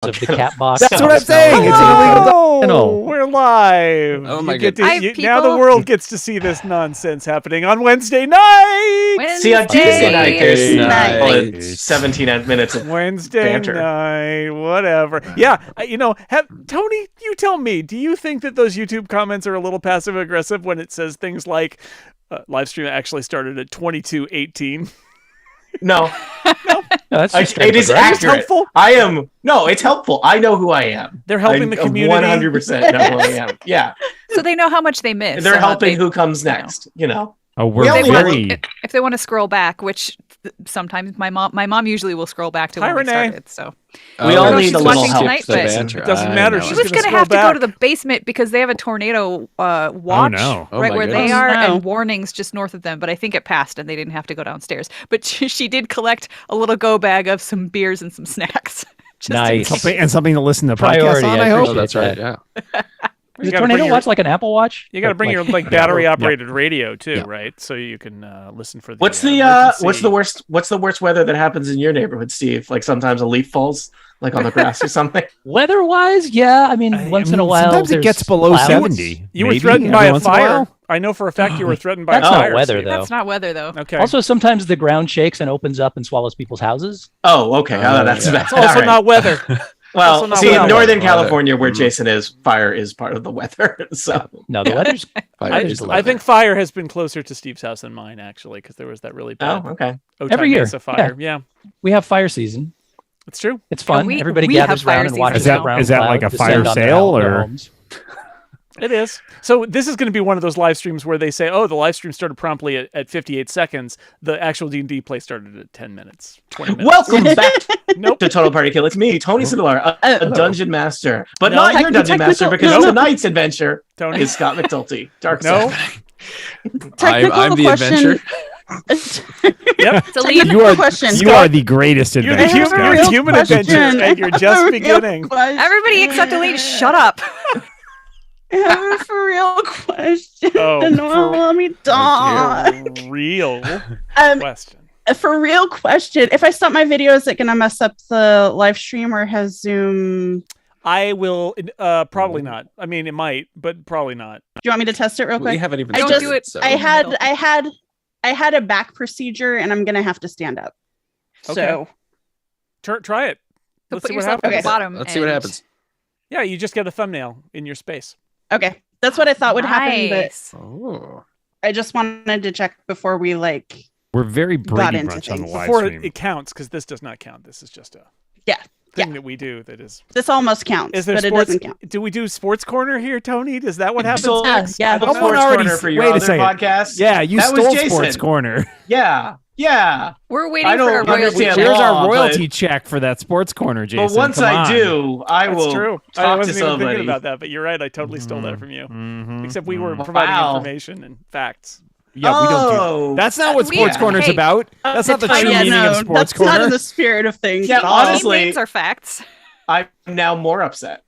of the cat box. That's what I'm saying. It's illegal channel. We're live. Oh my You get goodness. to- now the world gets to see this nonsense happening on Wednesday night. See, on Tuesday night, there's Nice. 17 minutes of Wednesday banter. night, whatever. Yeah, Tony, you tell me. Do you think that those YouTube comments are a little passive aggressive when it says things like live stream actually started at 22:18? No, No, that's just it is accurate. helpful? It's helpful. I know who I am. They're helping the community. 100% know who I am. Yeah, So they know how much they miss. they're so helping they- who comes next. You know. Oh, we're We only very. If they want to scroll back, which sometimes my mom usually will scroll back to Hi, when we Renee. started. So We all I don't know if need she's a little watching help. tonight, The but banter. It doesn't I matter. know. She's she was gonna going to have to scroll go to the basement because they have a tornado watch no. Oh right my where they goodness. are No. and warnings just north of them. But I think it passed and they didn't have to go downstairs. But she did collect a little go bag of some beers and some snacks. Just in Nice. case. Something to listen to the podcast Priority, on, I I hope. Oh, that's right. Yeah. Is You a gotta tornado bring your- watch like an Apple Watch? You got to bring Like- your battery operated radio too, Yeah. right? So you can listen for the. What's the emergency. what's the worst weather that happens in your neighborhood, Steve? Like sometimes a leaf falls, like on the grass or something. Weather-wise, yeah. I mean, once in a while, Sometimes it there's gets below clouds. 70. You were maybe, threatened by every a once in fire. while. I know for a fact you were threatened by a That's fire. not weather, Steve. though. That's not weather, though. Okay. Also, sometimes the ground shakes and opens up and swallows people's houses. Oh, okay. That's yeah. bad. it's also All right. not weather. Well, also not see, in weather. Northern Weather. California, where Mhm. Jason is, fire is part of the weather. So No, the weather's Fire I, is the I weather. think fire has been closer to Steve's house than mine, actually, because there was that really bad okay. Otay Every year, Mesa fire. Yeah, we have fire season. it's true. It's fun. we- Everybody we have gathers fire around and season watches Is that- the brown is that cloud like a descend fire on their sale, their or- homes. It is. So this is going to be one of those live streams where they say, "Oh, the live stream started promptly at 58 seconds. The actual D&D play started at 10 minutes, 20 minutes." Welcome back Nope. to Total Party Kill. It's me, Tony Sibilar, a dungeon master, but No. not your dungeon master because no. tonight's adventure Tony. is Scott McNulty. Dark No. Side. I'm the adventure. Yep. It's a lead. You are question. you are the greatest You're the adventure. human, Scott. you're the human adventure, question. and you're just beginning. Everybody except Elite, shut up. I have a for real question. Oh, No, let me talk. Real Um, question. for real question. If I stop my video, is it gonna mess up the live stream, or has Zoom? I will. Probably not. I mean, it might, but probably not. Do you want me to test it real We quick? haven't even I started, just- do it. so- I middle. had a back procedure, and I'm gonna have to stand up. Okay. So Try it. So Let's put see what yourself at happens. the bottom. Let's see what and- happens. Yeah, you just get a thumbnail in your space. okay, that's what I thought would happen, but Nice. Oh. I just wanted to check before we like. We're very Brady into Bunch on the things. live Before stream. it counts, because this does not count. This is just a Yeah, thing that we do. That is. This almost counts, Is there but it sports? doesn't count. Do we do sports corner here, Tony? Is that what happens So- next? Yeah, The yeah. Sports already Corner for your wait a other second. podcast. Yeah, you That was stole Jason. Sports Corner. Yeah. We're I waiting don't for a royalty understand check. Here's law, our but- royalty check for that Sports Corner, Jason. But once Come I on. do, I That's will true. I talk to wasn't even somebody. thinking about that, but you're right. I totally stole that from you. Mhm, Except we were mhm. providing Wow. information and facts. Yeah, we don't do. Oh. That's not what We- Sports yeah. Corner's Hey. about. That's not the it's true fine. meaning of Sports that's Corner. not in the spirit of things. Yeah, at all. honestly- Names are facts. I'm now more upset.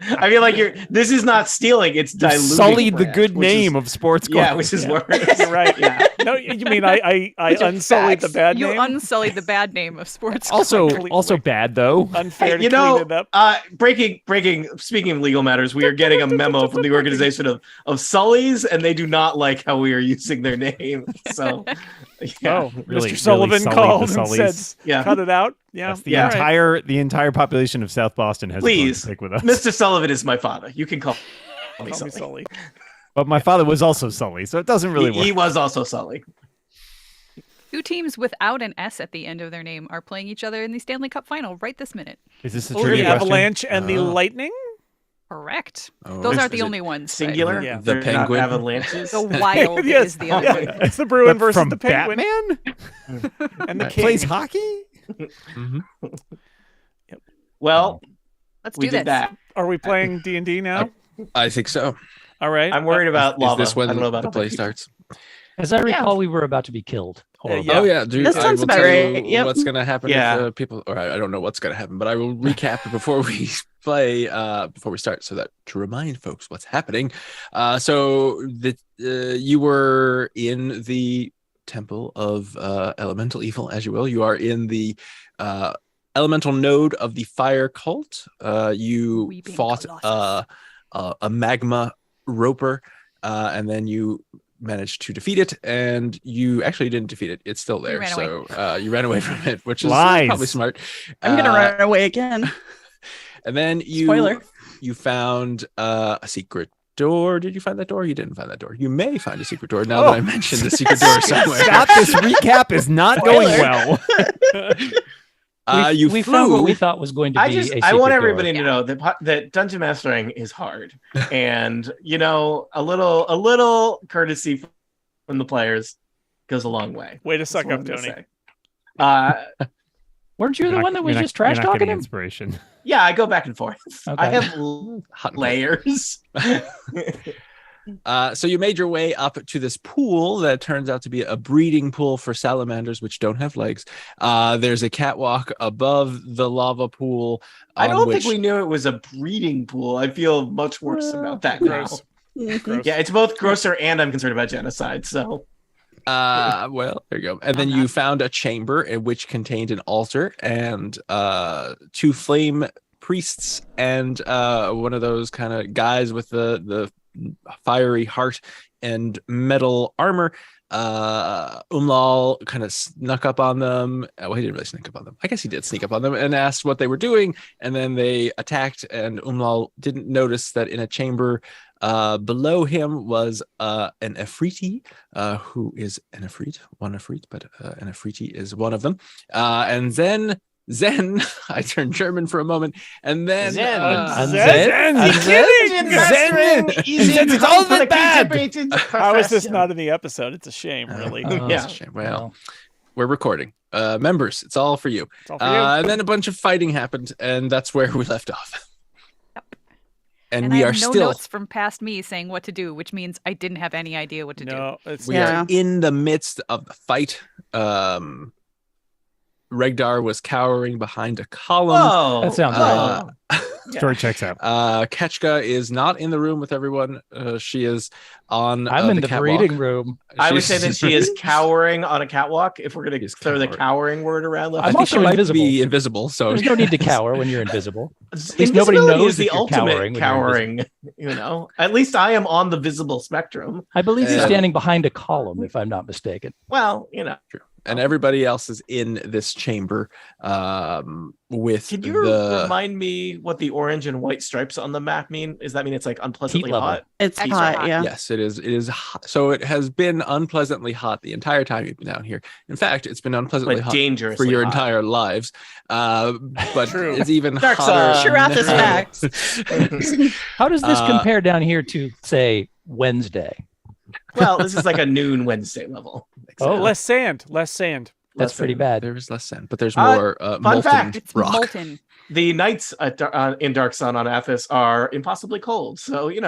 I feel like this is not stealing, it's You diluting. sullied the brand, good which is- name of Sports Corner. Yeah, which is worse. You're right. Yeah. No, you mean I Which are unsullied the facts. bad You name? unsullied the bad name of sports. Also, Completely. also bad though. Unfair to You clean know, it up. breaking. Speaking of legal matters, we are getting a memo from the organization of Sullies, and they do not like how we are using their name. So, yeah, Oh, Really- Mr. Sullivan really sullied called the and said, Sullies. yeah. "Cut it out." Yeah, Yes, the Yeah. entire population of South Boston has Please, gone sick with us. Mr. Sullivan is my father. You can call me Call me Sully. Sully. But my father was also Sully, so it doesn't really He work. was also Sully. Two teams without an S at the end of their name are playing each other in the Stanley Cup final right this minute. Is this a Oh, the trivia question? Avalanche and the Oh. Lightning. Correct. Oh. Those aren't Is the it only ones. but Singular. Yeah. The They're not Penguin? Avalanches. The Wild Yes, is the other one. yeah, it's the Bruin But versus from the Penguin Batman and the Right. King. plays hockey. Mhm. Well, Let's we do did this. that. Are we playing D&D now? I think so. All right. I'm worried about Is lava. this when I don't know about the other play people. starts? As I recall, we were about to be killed. Horrible. Yeah. Oh yeah, dude. That I sounds will about tell you right. Yep. what's gonna happen Yeah. if people, or I don't know what's gonna happen, but I will recap before we play, before we start, so that to remind folks what's happening. So you were in the temple of elemental evil, as you will. You are in the elemental node of the fire cult. You Weeping fought Colossus. a magma roper, and then you managed to defeat it, and you actually didn't defeat it. It's still there. ran So you ran away from it, which is Lies. probably smart. I'm gonna run away again. And then Spoiler. you found a secret door. Did you find that door? You didn't find that door. You may find a secret door now that I mentioned the secret door somewhere. Stop! This recap is not going well. You we flew. found what we thought was going to be. I want secret everybody door. to know that dungeon mastering is hard, and a little courtesy from the players goes a long way. Way to That's suck what up, I'm gonna Tony. say. Weren't you the one that was just trash talking him? Inspiration. Yeah, I go back and forth. Okay. I have Hot and cold. layers. So you made your way up to this pool that turns out to be a breeding pool for salamanders, which don't have legs. There's a catwalk above the lava pool. I don't which, think we knew it was a breeding pool. I feel much worse about that now. Gross. Gross. Yeah, it's both grosser and I'm concerned about genocide. So well, there you go. And then you found a chamber which contained an altar and 2 flame priests and one of those kind of guys with the fiery heart and metal armor. Umlal kind of snuck up on them. Well, he didn't really sneak up on them. I guess he did sneak up on them and asked what they were doing. And then they attacked, and Umlal didn't notice that in a chamber below him was an Afriti, who is an Afrit, one Afrit, but an Afriti is one of them. And then Zen, I turned German for a moment, and then Zen. It's all been bad. How is this not in the episode? It's a shame, really. Oh, Yeah. it's a shame. Well, we're recording. Members, it's all for you. It's all for you. And then a bunch of fighting happened, and that's where we left off. And we I are have no still notes from past me saying what to do, which means I didn't have any idea what to do. No, it's we Yeah. are in the midst of the fight. Regdar was cowering behind a column. Whoa, That sounds Uh, Story checks out. Ketchka is not in the room with everyone. She is on I'm in the catwalk. breeding room. I would She's- say that she is cowering on a catwalk. If we're going to She's throw the cowering. cowering word around, I I'm think also she might invisible. be invisible, so There's no need to cower when you're invisible. At least nobody Invisibility knows is the that you're ultimate cowering when you're cowering. At least I am on the visible spectrum. I believe he's Yeah. standing behind a column, if I'm not mistaken. Well, and everybody else is in this chamber with can you remind me what the orange and white stripes on the map mean? Does that mean it's like unpleasantly Heat level. hot? It's Extra hot, hot. yeah. Yes, it is. It is hot. So it has been unpleasantly hot the entire time you've been down here. In fact, it's been unpleasantly But hot dangerously for your hot. entire lives. But True. it's even Dark hotter. side. Shirath is now. facts. How does this Uh, compare down here to, say, Wednesday? Well, this is like a noon Wednesday level. Oh, Less sand. Less sand. That's pretty bad. There is less sand, but there's more molten fact, It's rock. molten. The nights in Dark Sun on Athos are impossibly cold, so you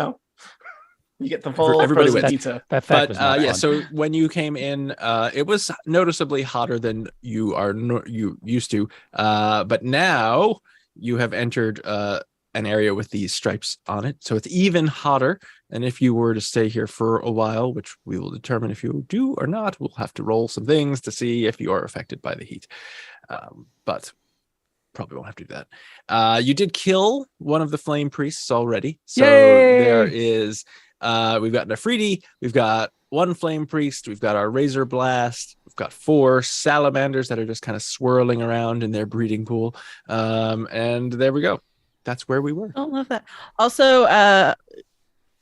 get the full Everybody frozen wins. pizza. That fact But was not yeah, fun. so when you came in, it was noticeably hotter than you are you used to. But now you have entered an area with these stripes on it, so it's even hotter. And if you were to stay here for a while, which we will determine if you do or not, we'll have to roll some things to see if you are affected by the heat. But probably won't have to do that. You did kill one of the flame priests already, so Yay! there is. We've got Nefriti, we've got one flame priest, we've got our razor blast, we've got 4 salamanders that are just kind of swirling around in their breeding pool, and there we go. That's where we were. I love that. Also,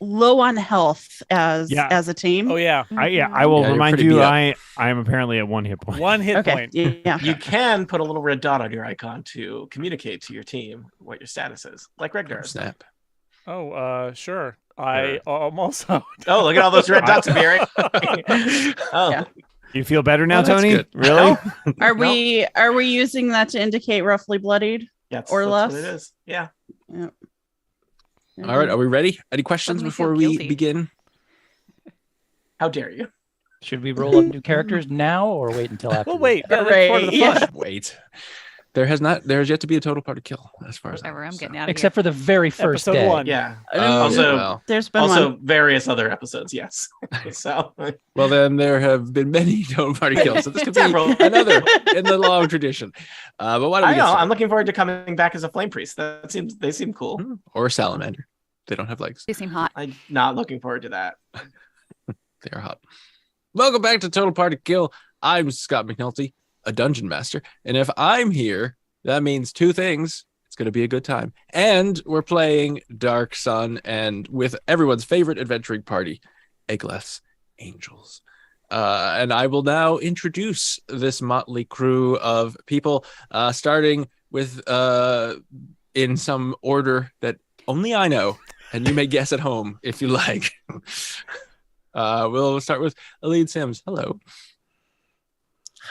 low on health as a team. Oh, yeah. I will Yeah, you're remind pretty you, beat up. I am apparently at 1 hit point. 1 hit Okay. point. Yeah. You can put a little red dot on your icon to communicate to your team what your status is, like Regdar. Snap. Oh, sure. I also. Oh, look at all those red dots appearing. Oh, Yeah. You feel better now, Oh, that's Tony? good. Really? Are we using that to indicate roughly bloodied? Yes, Or that's less? what it is. Yeah. All right, are we ready? Any questions Suddenly before feel we guilty. begin? How dare you? Should we roll up new characters now or wait until after? Well, wait. Hooray. That's part of the fun. Yeah. Wait. There has yet to be a total party kill, as far as I Whatever, know, I'm so. getting out of Except for the very first Episode day. 1. Yeah. Also, well. there's been Also, one. various other episodes. Yes. So Well, then there have been many total party kills, so this could be Several. another in the long tradition. But why don't we I get know. started? I'm looking forward to coming back as a flame priest. They seem cool. Or salamander. They don't have legs. They seem hot. I'm not looking forward to that. They are hot. Welcome back to Total Party Kill. I'm Scott McNulty, a dungeon master, and if I'm here, that means two things. It's going to be a good time, and we're playing Dark Sun, and with everyone's favorite adventuring party, Eglath's Angels. And I will now introduce this motley crew of people, starting with in some order that only I know, and you may guess at home if you like. We'll start with Alid Sims. Hello.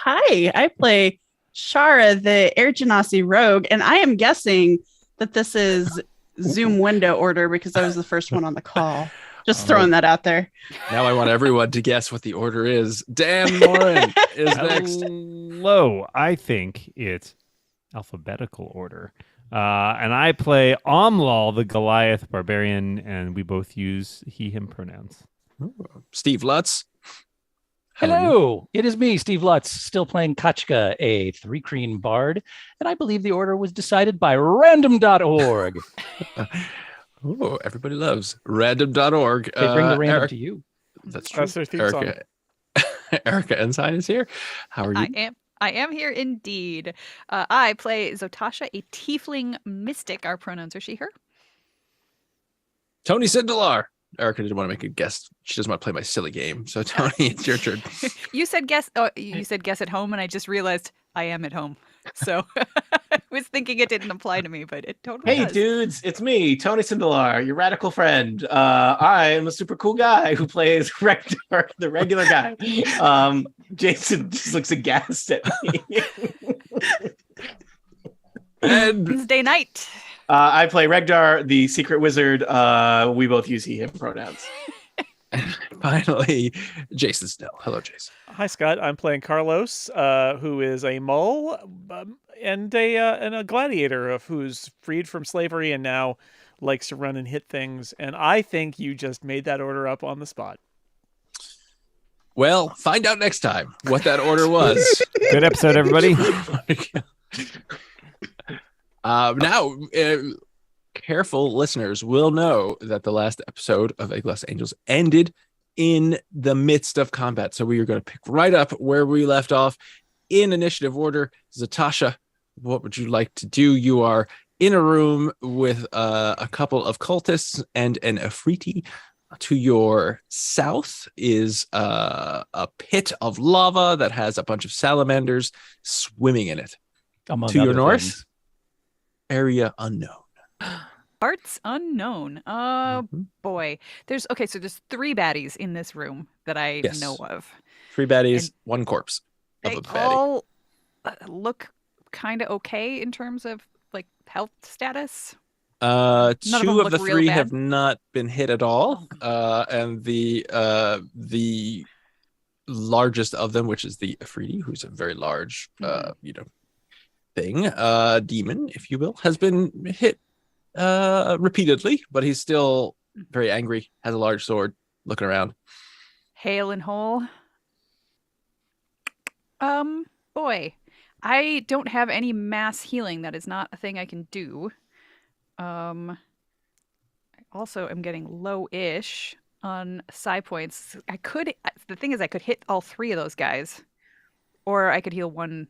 Hi, I play Shara, the Air Genasi rogue, and I am guessing that this is Zoom window order because I was the first one on the call. Just throwing that out there. Now I want everyone to guess what the order is. Dan Morin is next. Hello. I think it's alphabetical order. And I play Omlal, the Goliath barbarian, and we both use he, him pronouns. Steve Lutz. Hello, it is me, Steve Lutz, still playing Kachka, a 3-creen bard, and I believe the order was decided by random.org. Oh, everybody loves random.org. They bring the random Eric, to you. that's true. That's their theme song. Erica Ensign is here. How are you? I am here indeed. I play Zotasha, a tiefling mystic. Our pronouns are she, her. Tony Sindelar. Erica didn't want to make a guess. She doesn't want to play my silly game. So Tony, it's your turn. You said guess. Oh, you said guess at home, and I just realized I am at home. So I was thinking it didn't apply to me, but it totally Hey, does. dudes, it's me, Tony Sindelar, your radical friend. I am a super cool guy who plays Rector, the regular guy. Jason just looks aghast at me. And Wednesday night. I play Regdar, the secret wizard. We both use he, him pronouns. finally, Jason Snell. Hello, Jason. Hi, Scott. I'm playing Carlos, who is a mole and a gladiator who's freed from slavery and now likes to run and hit things. And I think you just made that order up on the spot. Well, find out next time what that order was. Good episode, everybody. Now, careful listeners will know that the last episode of Eglath's Angels ended in the midst of combat. So we are going to pick right up where we left off in initiative order. Zatasha, what would you like to do? You are in a room with a couple of cultists and an Afriti. To your south is a pit of lava that has a bunch of salamanders swimming in it. Among To your other north, things. area unknown. Parts unknown. Oh boy. So there's 3 baddies in this room that I Yes. know of. 3 baddies, And 1 corpse of They a baddie. all look kind of okay in terms of like health status. None of them 2 of the look real 3 bad. have not been hit at all. And the largest of them, which is the Afridi, who's a very large, thing, demon, if you will, has been hit repeatedly, but he's still very angry, has a large sword, looking around. Hale and whole. Boy, I don't have any mass healing. That is not a thing I can do. I also am getting low-ish on psi points. The thing is, I could hit all 3 of those guys, or I could heal one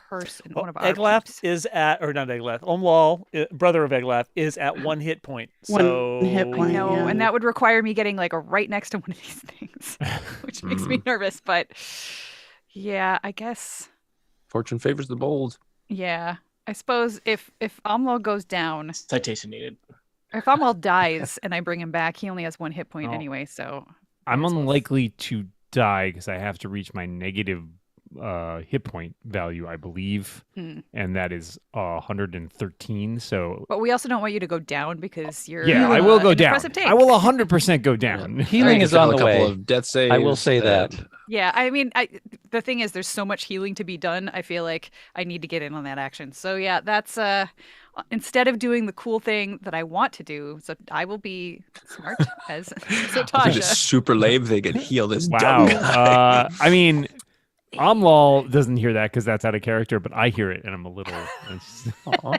person. Well, one of our Eglath peeps. is at, or not Eglath, Omlal, brother of Eglath, is at 1 hit point. So One hit point. No, yeah. and that would require me getting like right next to one of these things, which makes me nervous. But yeah, I guess. Fortune favors the bold. Yeah, I suppose if Amlal goes down, Citation needed. or if Amlal dies and I bring him back, he only has 1 hit point Oh. anyway. So I'm might as well- unlikely to die because I have to reach my negative hit point value, I believe, and that is 113. So, But we also don't want you to go down because you're I will go an down. impressive tank. I will 100% go down. Healing is on the a couple way. of death saves. I will say that. and- Yeah, I mean, the thing is, there's so much healing to be done. I feel like I need to get in on that action. So yeah, that's instead of doing the cool thing that I want to do, so I will be smart as Do Tasha. this super lame thing and heal this Wow. dumb guy. I mean, Amlal doesn't hear that because that's out of character, but I hear it and I'm a little. All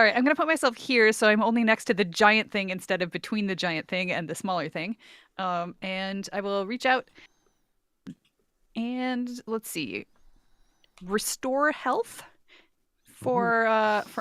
right, I'm gonna put myself here, so I'm only next to the giant thing instead of between the giant thing and the smaller thing. And I will reach out and let's see, restore health for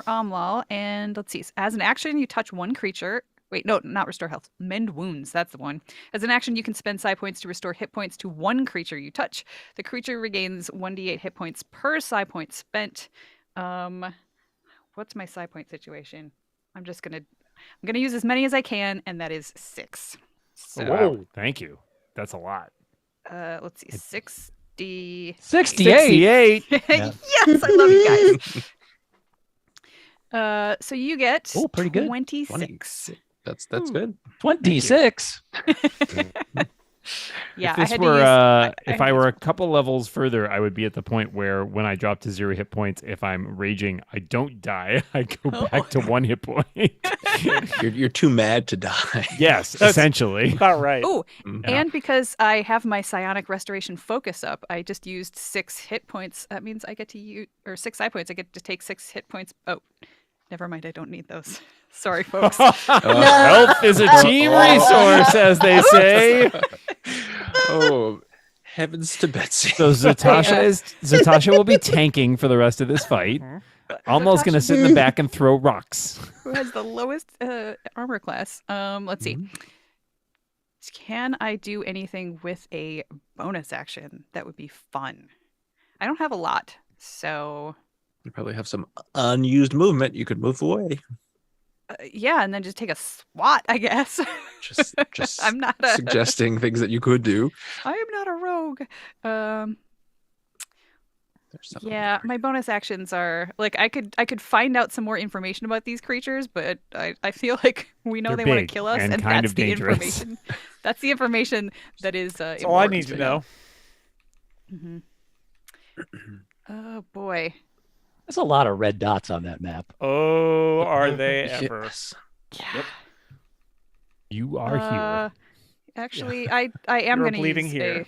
Amlal, and let's see. As an action, you touch one creature. Wait, no, not restore health. Mend wounds. That's the one. As an action, you can spend psi points to restore hit points to one creature you touch. The creature regains 1d8 hit points per psi point spent. What's my psi point situation? I'm gonna use as many as I can, and that is 6. So Wow. Thank you. That's a lot. let's see, 60. 68. Yes, I love you guys. So you get Oh, pretty good. 26. That's good. 26. Yeah, If I this had were, to use. if I were a couple levels further, I would be at the point where when I drop to 0 hit points, if I'm raging, I don't die. I go back to 1 hit point. You're too mad to die. Yes, That's- essentially. About right. Oh, Mm. and because I have my psionic restoration focus up, I just used 6 hit points. That means I get to use, or 6 psi points. I get to take 6 hit points. Oh, never mind. I don't need those. Sorry, folks. Health is a team resource, as they say. Oh, heavens to Betsy. So Zatasha will be tanking for the rest of this fight. Almost going to sit in the back and throw rocks. Who has the lowest armor class? Let's see. Can I do anything with a bonus action that would be fun? I don't have a lot, so You probably have some unused movement. You could move away. yeah, and then just take a swat, I guess. Just I'm not a suggesting things that you could do. I am not a rogue. There's something Yeah, there. my bonus actions are like I could find out some more information about these creatures, but I feel like we know They're they want to big kill us, and and kind that's of the dangerous. information. That's the information that is. That's all I need to know. Hmm. Oh boy. There's a lot of red dots on that map. Oh, are they ever? Yes. Yeah. You are here. Actually, I am You're going to bleeding use here.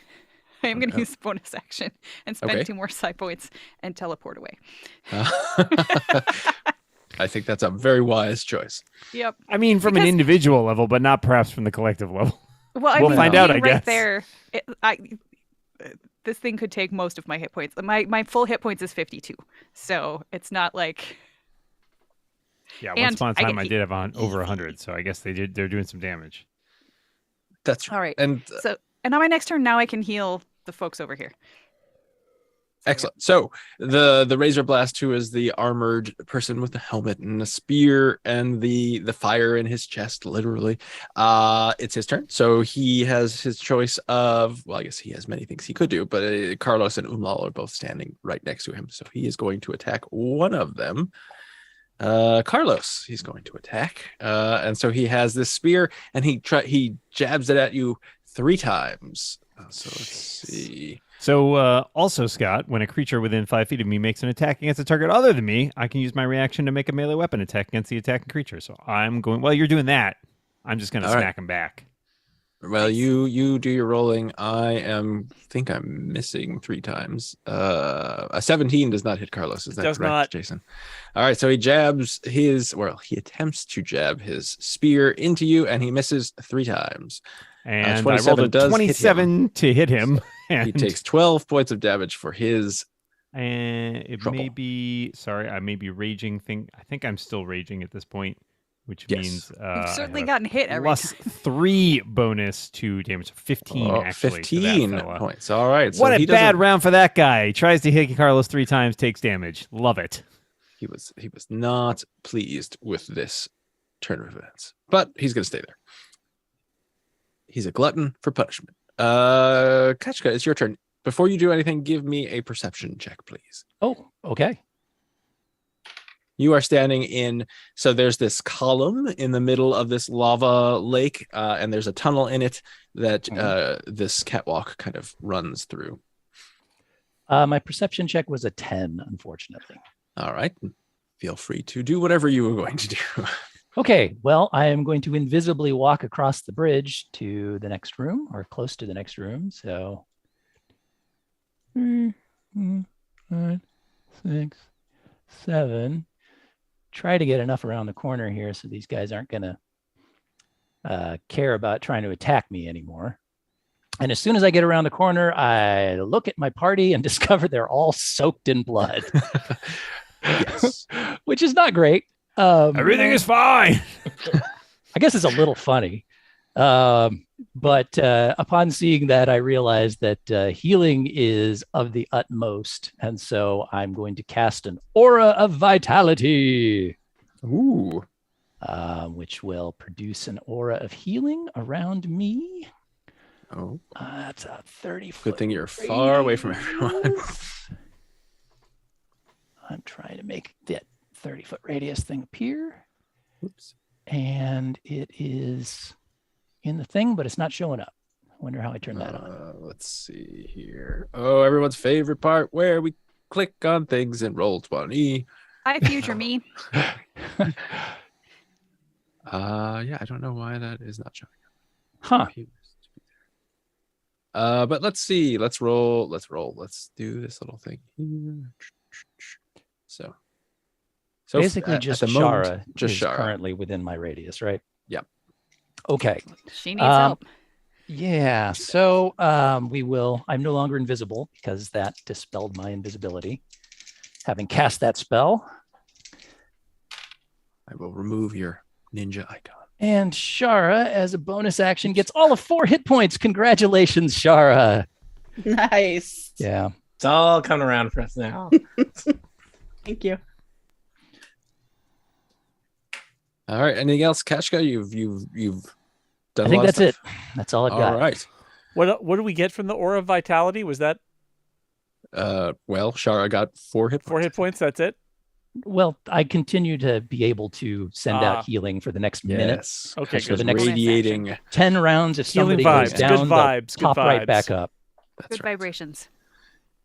I am going to Okay. use bonus action and spend Okay. 2 more psi points and teleport away. I think that's a very wise choice. Yep. I mean, from an because- individual level, but not perhaps from the collective level. Well, I We'll mean, find out, being I right guess. there. This thing could take most of my hit points. My full hit points is 52, so it's not like Yeah, And once upon a I get time I heat. did have over 100, so I guess they're doing some damage. That's all right. and So, and on my next turn, now I can heal the folks over here. excellent. So the Razor Blast, who is the armored person with the helmet and the spear and the fire in his chest, literally, it's his turn. So he has his choice of, well, I guess he has many things he could do, but Carlos and Umlal are both standing right next to him, so he is going to attack one of them. Carlos, he's going to attack, and so he has this spear, and he jabs it at you 3 times. So let's see. So, also, Scott, when a creature within 5 feet of me makes an attack against a target other than me, I can use my reaction to make a melee weapon attack against the attacking creature. So I'm going, while you're doing that, I'm just going to All right. smack him back. Well, you do your rolling. Think I'm missing 3 times. A 17 does not hit Carlos. Is that Does correct, not. Jason? All right, so he attempts to jab his spear into you, and he misses 3 times. And I 27 rolled a does hit him. 27 to hit him. And, He takes 12 points of damage for his. and it trouble. may be, sorry, I may be raging. I think I'm still raging at this point, which Yes. means You've I certainly have a gotten hit every plus time. 3 bonus to damage. So 15 actually. to that 15 fella. points. All right. So What a he bad doesn't- round for that guy. He tries to hit Carlos 3 times, takes damage. Love it. He was not pleased with this turn of events, but he's going to stay there. He's a glutton for punishment. Kachka, it's your turn. before you do anything, give me a perception check, please. Oh, okay. You are standing in, so there's this column in the middle of this lava lake, and there's a tunnel in it that this catwalk kind of runs through. My perception check was a 10, unfortunately. All right. Feel free to do whatever you were going to do. Okay, well, I am going to invisibly walk across the bridge to the next room, or close to the next room. So 3, 4, 5, 6, 7. Try to get enough around the corner here so these guys aren't going to care about trying to attack me anymore. And as soon as I get around the corner, I look at my party and discover they're all soaked in blood. Yes. Which is not great. Everything is fine. I guess it's a little funny. But upon seeing that, I realized that healing is of the utmost. And so I'm going to cast an aura of vitality. Ooh. Which will produce an aura of healing around me. Oh. That's a 30-foot. Good thing you're far away from everyone. I'm trying to make that 30-foot radius thing appear. Oops. And it is in the thing, but it's not showing up. I wonder how I turn that on. Let's see here. Oh, everyone's favorite part where we click on things and roll 20. Hi, future me. Yeah, I don't know why that is not showing Huh. up. But let's see. Let's roll. Let's do this little thing here. So basically, just Shara just is Shara. currently within my radius, right? Yep. Okay. She needs help. Yeah. So we will. I'm no longer invisible because that dispelled my invisibility. Having cast that spell, I will remove your ninja icon. and Shara, as a bonus action, gets all of 4 hit points. Congratulations, Shara. Nice. Yeah. It's all coming around for us now. Thank you. All right. Anything else, Kashka? You've done. I think a lot that's of it. stuff? That's all I've got. All right. What do we get from the aura of vitality? Was that Well, Shara got 4 hit points. 4 hit points? That's it. Well, I continue to be able to send out healing for the next minute. Yes. Okay, So good. the next Radiating. 10 rounds, if Healing somebody goes vibes, down, good they'll vibes, good pop right vibes. back up. That's Good right. vibrations.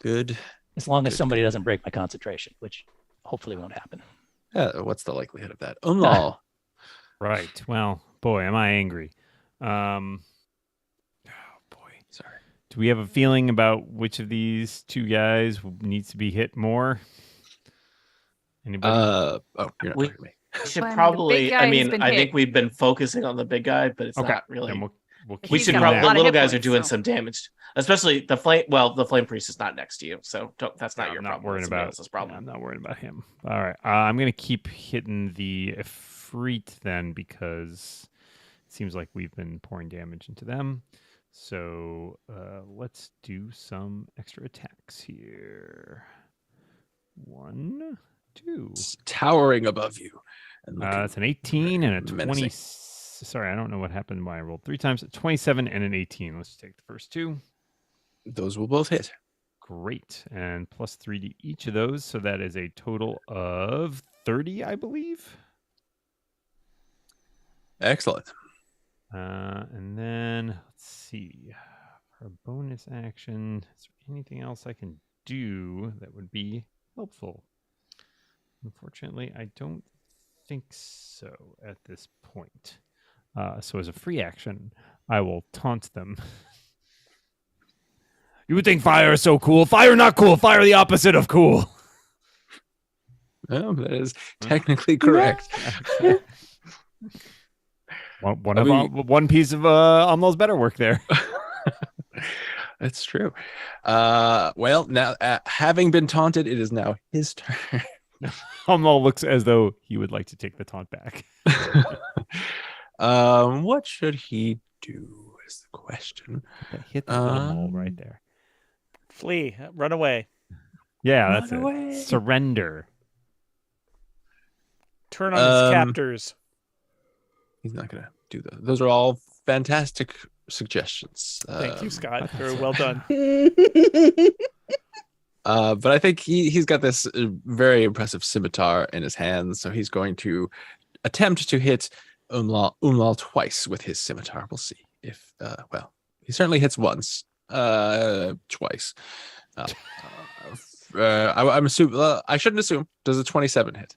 Good. As long as Good, somebody doesn't break my concentration, which hopefully won't happen. What's the likelihood of that? Umlal. Right. Well, boy, am I angry. Oh boy. Sorry. Do we have a feeling about which of these two guys needs to be hit more? Anybody? Oh, you're not We- talking to me. We should Well, I mean, the big probably. guy I has mean, been I hit. think we've been focusing on the big guy, but it's Okay. not really. Then we'll keep We He's should got a probably. lot The of little hit guys are points, doing so- some damage, especially the flame. Well, the flame priest is not next to you, so that's not I'm your not problem. worried That's somebody about. else's problem. I'm not worried about him. All right. I'm gonna keep hitting the Efreet then because it seems like we've been pouring damage into them. So let's do some extra attacks here. 1, 2. It's towering above you. And looking That's an 18 and a 20. menacing. Sorry, I don't know what happened when I rolled 3 times. 27 and an 18. Let's take the first 2. Those will both hit. Great. And plus 3 to each of those. So that is a total of 30, I believe. Excellent. And then let's see. For a bonus action, is there anything else I can do that would be helpful? Unfortunately, I don't think so at this point. So as a free action, I will taunt them. You would think fire is so cool. Fire not cool. Fire the opposite of cool. Oh, that is technically correct. One piece of Aml's better work there. That's true. Well, now having been taunted, it is now his turn. Aml looks as though he would like to take the taunt back. What should he do is the question. Hit the little mole right there. Flee, run away, Yeah, Run that's away. it. Surrender. turn on his captors. He's not gonna do those. Those are all fantastic suggestions. Thank you, Scott. that's Very it. well done. But I think he's got this very impressive scimitar in his hands, so he's going to attempt to hit Umlal twice with his scimitar. We'll see if well, he certainly hits once, twice. I'm assuming. I shouldn't assume. Does a 27 hit?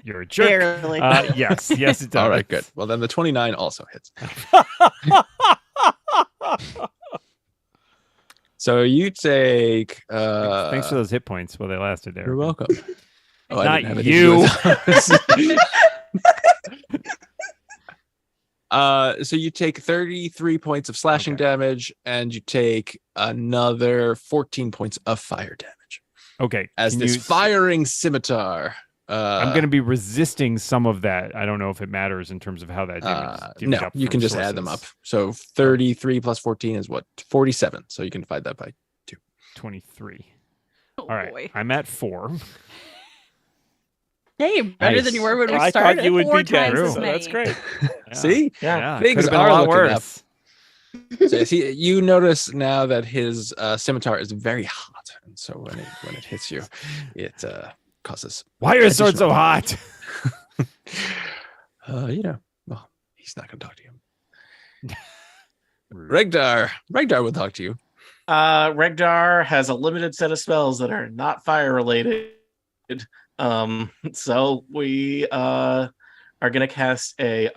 You're a jerk. Barely. Yes, it does. All right, good. Well, then the 29 also hits. So you take. Thanks for those hit points while they lasted, Eric. You're welcome. Oh, I Not didn't have anything to do with it. So you take 33 points of slashing damage, and you take another 14 points of fire damage. Okay. As this firing scimitar. I'm going to be resisting some of that. I don't know if it matters in terms of how that damage is no, up you from can just add them up. sources. So 33 plus 14 is what? 47. So you can divide that by 2. 23. Oh, All right. boy. I'm at 4. Hey, better than you were when we I started. thought you would Four be dead, times as so that's many. great. See? Yeah. Things Could've been are a lot looking up. worse. So you notice now that his scimitar is very hot, and so when it hits you, it causes. Why are your swords so additional hot? well, he's not going to talk to you. Regdar will talk to you. Regdar has a limited set of spells that are not fire related. So we are gonna cast a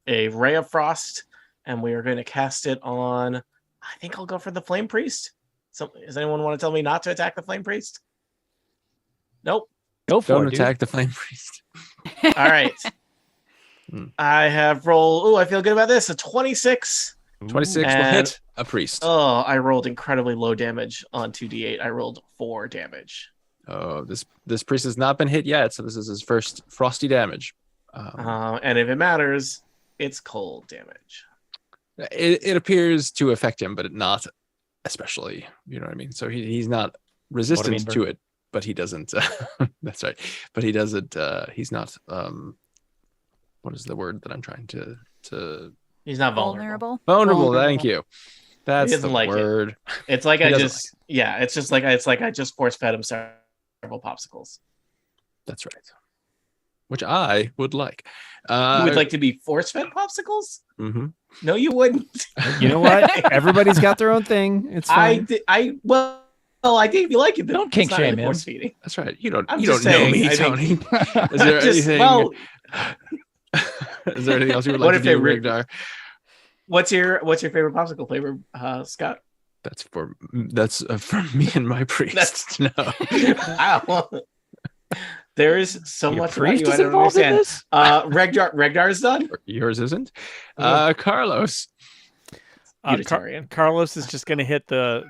ray of frost, and we are going to cast it on. I think I'll go for the flame priest. So, does anyone want to tell me not to attack the flame priest? Nope. Go for Don't it, dude. attack the flame priest. All right. Hmm. I have rolled. Oh, I feel good about this. A 26. 26 will And- hit a priest. Oh, I rolled incredibly low damage on 2d8. I rolled 4 damage. Oh, this priest has not been hit yet, so this is his first frosty damage. And if it matters, it's cold damage. It appears to affect him, but not especially. You know what I mean? So he's not resistant Motor to it, but he doesn't. That's right. But he doesn't. He's not. What is the word that I'm trying to? He's not vulnerable. Vulnerable. Vulnerable. Thank you. That's doesn't the like it. word. It's like He I doesn't just, yeah, it's just like I just force fed him several popsicles. That's right. Which I would like. You would like to be force fed popsicles? Mm-hmm. No, you wouldn't. You know what? Everybody's got their own thing. It's fine. Well, I think if you like it, then Don't kink it's not shame really him. force feeding. That's right. You don't. I'm You don't just know saying, me, I think- Tony. Is there Just- anything? well, Is there anything else you would What like if to do, they Rigdar? what's your favorite popsicle flavor, Scott? That's for me and my priest. No. Wow. There is so Your much about priest you I is don't involved in understand. this? Regdar is done. Yours isn't. Yeah. Carlos. Unitarian. Carlos is just going to hit the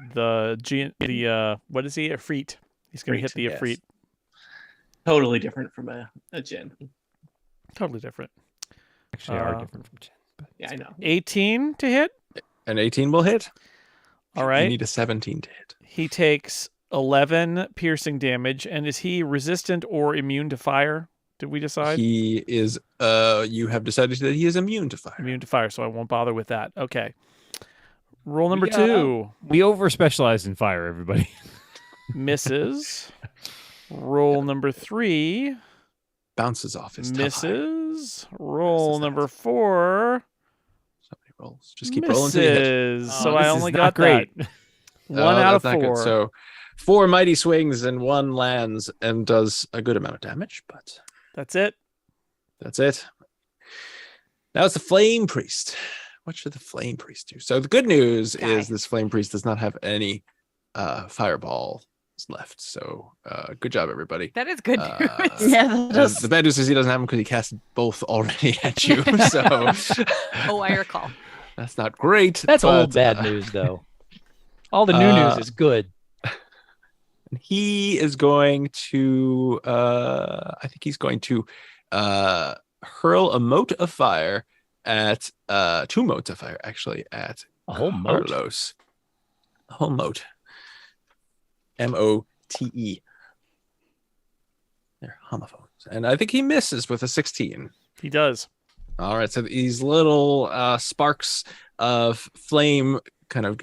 what is he? Efreet. He's going to hit the Yes. Efreet. Totally different from a Jin. Totally different. Actually, are different from Jen. But Yeah, I know. 18 to hit. An 18 will hit. All You right. need a 17 to hit. He takes 11 piercing damage, and is he resistant or immune to fire? Did we decide? He is. You have decided that he is immune to fire. Immune to fire, so I won't bother with that. Okay. Roll number Yeah. 2 we over specialize in fire, everybody. misses. Roll number 3 Bounces off his tough hide. misses. Roll Misses that. number 4 So many rolls. Just keep rolling till you hit. misses. Oh, So this I is only not got great. that. 1 out of that's not 4. good. So 4 mighty swings and 1 lands and does a good amount of damage, but That's it. that's it. Now it's the flame priest. What should the flame priest do? So the good news is this flame priest does not have any fireballs left. So good job, everybody. That is good news. Yeah, that does. The bad news is he doesn't have them because he cast both already at you. So Oh, I recall. that's not great. That's but, old bad news, though. All the new news is good. He is going to I think he's going to hurl a mote of fire at 2 motes of fire actually at A whole moat. Carlos. A whole mote. M-O-T-E. They're homophones. And I think he misses with a 16. He does. All right, so these little sparks of flame kind of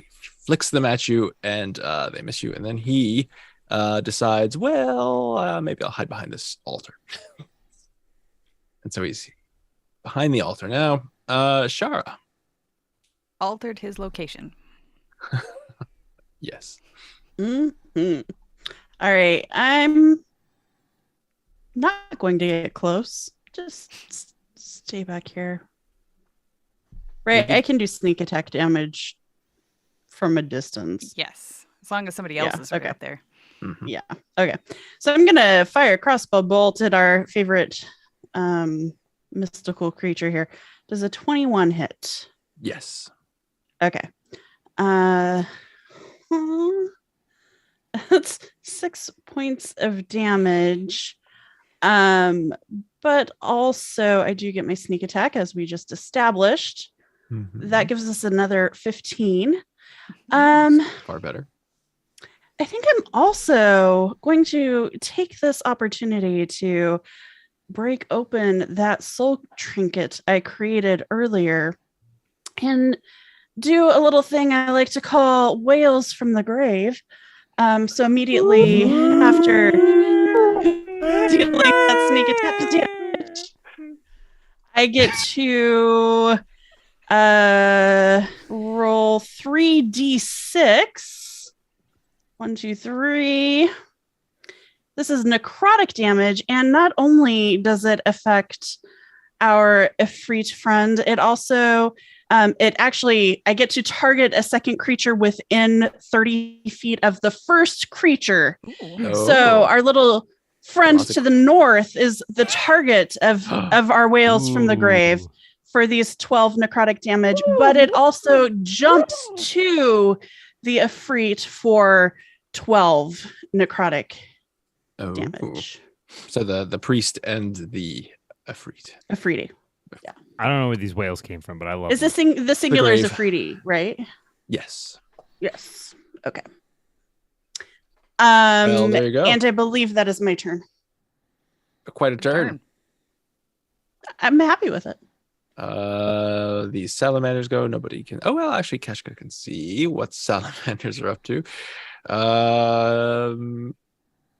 flicks them at you, and they miss you. And then he decides, well, maybe I'll hide behind this altar. And so he's behind the altar now. Shara. Altered his location. Yes. Mm-hmm. All right, I'm not going to get close. Just stay back here. Right, I can do sneak attack damage from a distance. Yes, as long as somebody else Yeah, is right okay. up there. Mhm. Yeah. Okay. So I'm gonna fire a crossbow bolt at our favorite mystical creature here. Does a 21 hit? Yes. Okay. That's 6 points of damage. But also I do get my sneak attack as we just established. Mhm. That gives us another 15. Far better. I think I'm also going to take this opportunity to break open that soul trinket I created earlier and do a little thing I like to call whales from the grave. So immediately after dealing that sneak attack damage, I get to roll 3d6. 1, 2, 3. This is necrotic damage, and not only does it affect our Ifrit friend, it also I get to target a second creature within 30 feet of the first creature. So our little friend Lots of- to the north is the target of our whales from the grave Ooh. for these 12 necrotic damage, but it also jumps to the Ifrit for 12 necrotic Oh. damage. So the priest and the Ifrit. Afridi. I don't know where these whales came from, but I love Is them. the singular is grave. Afridi, right? Yes. Yes. Okay. Well, there you go. And I believe that is my turn. Quite a Good turn. I'm happy with it. The salamanders go. Nobody can. Oh well, actually, Keshka can see what salamanders are up to.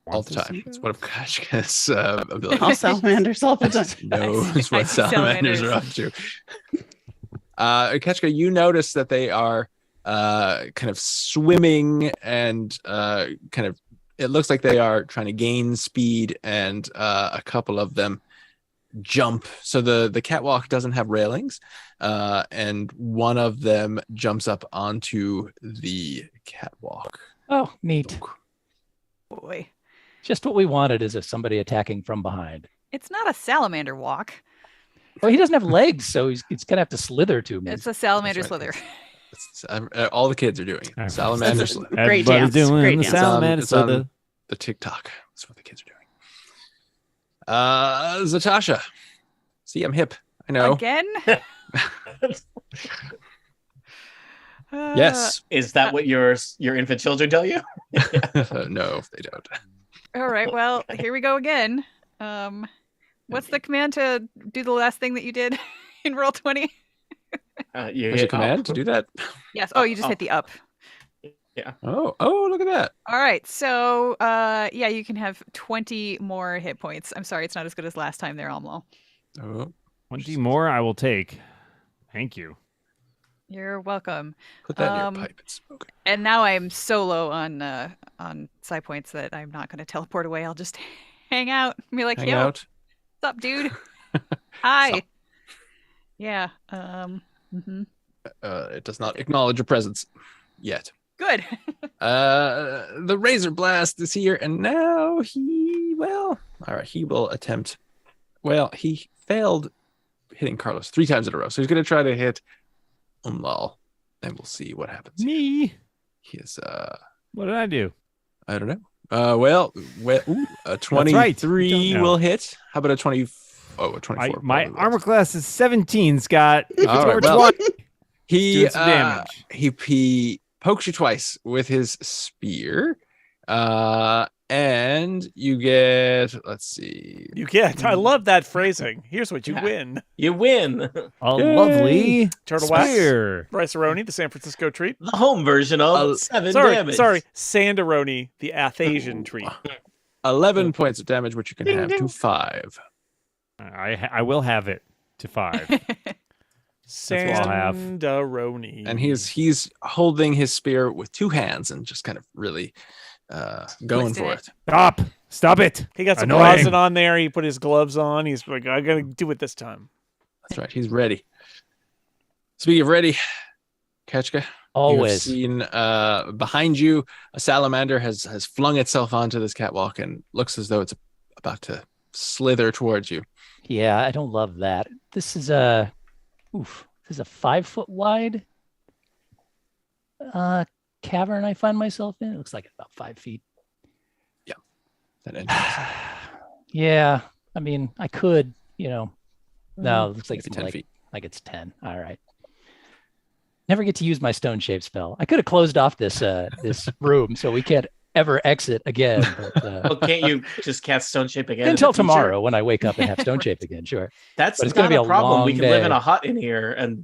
All Want the to time. see It's that? one of Keshka's abilities. All salamanders all the time. Knows I what see salamanders are up to. Keshka, you notice that they are kind of swimming and kind of. It looks like they are trying to gain speed, and a couple of them jump. So the catwalk doesn't have railings, and one of them jumps up onto the catwalk. Oh, neat. Boy, Just what we wanted is somebody attacking from behind. it's not a salamander walk. Well, he doesn't have legs, so he's gonna have to slither to me. It's a salamander That's right. slither. All the kids are doing it. Alright. Salamanders. That's- slither. Great Everybody's dance, doing great the dance. salamander It's on slither. the TikTok. That's what the kids are doing. Zatasha. See, I'm hip. I know. Again? Yes. Is that what your infant children tell you? No, they don't. All right. Well, here we go again. What's the command to do the last thing that you did in roll 20? You There's a hit command up. to do that. Yes. Oh, you just Oh. hit the up. Oh, look at that. All right. So, yeah, you can have 20 more hit points. I'm sorry, it's not as good as last time there, Almo. Oh, 20 more I will take. Thank you. You're welcome. put that in Um, your pipe and smoke it. And now I'm so low on psi points that I'm not going to teleport away. I'll just hang out and be like, Hang yo, out. what's up, dude? Hi. Sup? Yeah. Mhm. It does not acknowledge your presence yet. Good. The Razor Blast is here, and now he will attempt. Well, he failed hitting Carlos 3 times in a row, so he's going to try to hit Umlal, and we'll see what happens. Me? He is What did I do? I don't know. A 23 No. will hit. How about a 20? Oh, a 24. My probably armor will. class is 17, Scott. If All it's right, over well, 20, He doing some damage. he pokes you twice with his spear, And you get, let's see. You get. I love that phrasing. Here's what you Yeah. win. You win. A Yay! lovely Turtle wax. spear. Rice-A-Roni, the San Francisco treat. The home version of 7 damage. Sorry. Sandaroni, the Athasian treat. 11 points of damage, which you can have to 5. I will have it to 5. what I'll have. Sandaroni. And he's holding his spear with 2 hands and just kind of really going Twisted for it. it. Stop it. He got some Annoying. rosin on there. He put his gloves on. He's like, I gotta do it this time. That's right. He's ready. Speaking of ready, Ketchka, Always. you've seen behind you, a salamander has flung itself onto this catwalk and looks as though it's about to slither towards you. Yeah, I don't love that. This is a 5 foot wide cavern I find myself in. It looks like about 5 feet. That entrance. Yeah, I mean, I could, no, it looks like Maybe it's 10 like, feet. like it's 10. All right. Never get to use my stone shape spell. I could have closed off this this room so we can't ever exit again. But, Well, can't you just cast Stone Shape again? in the until future? tomorrow when I wake up and have stone shape again, sure. That's But it's not gonna be a a problem. We long can live in day. a hut in here, and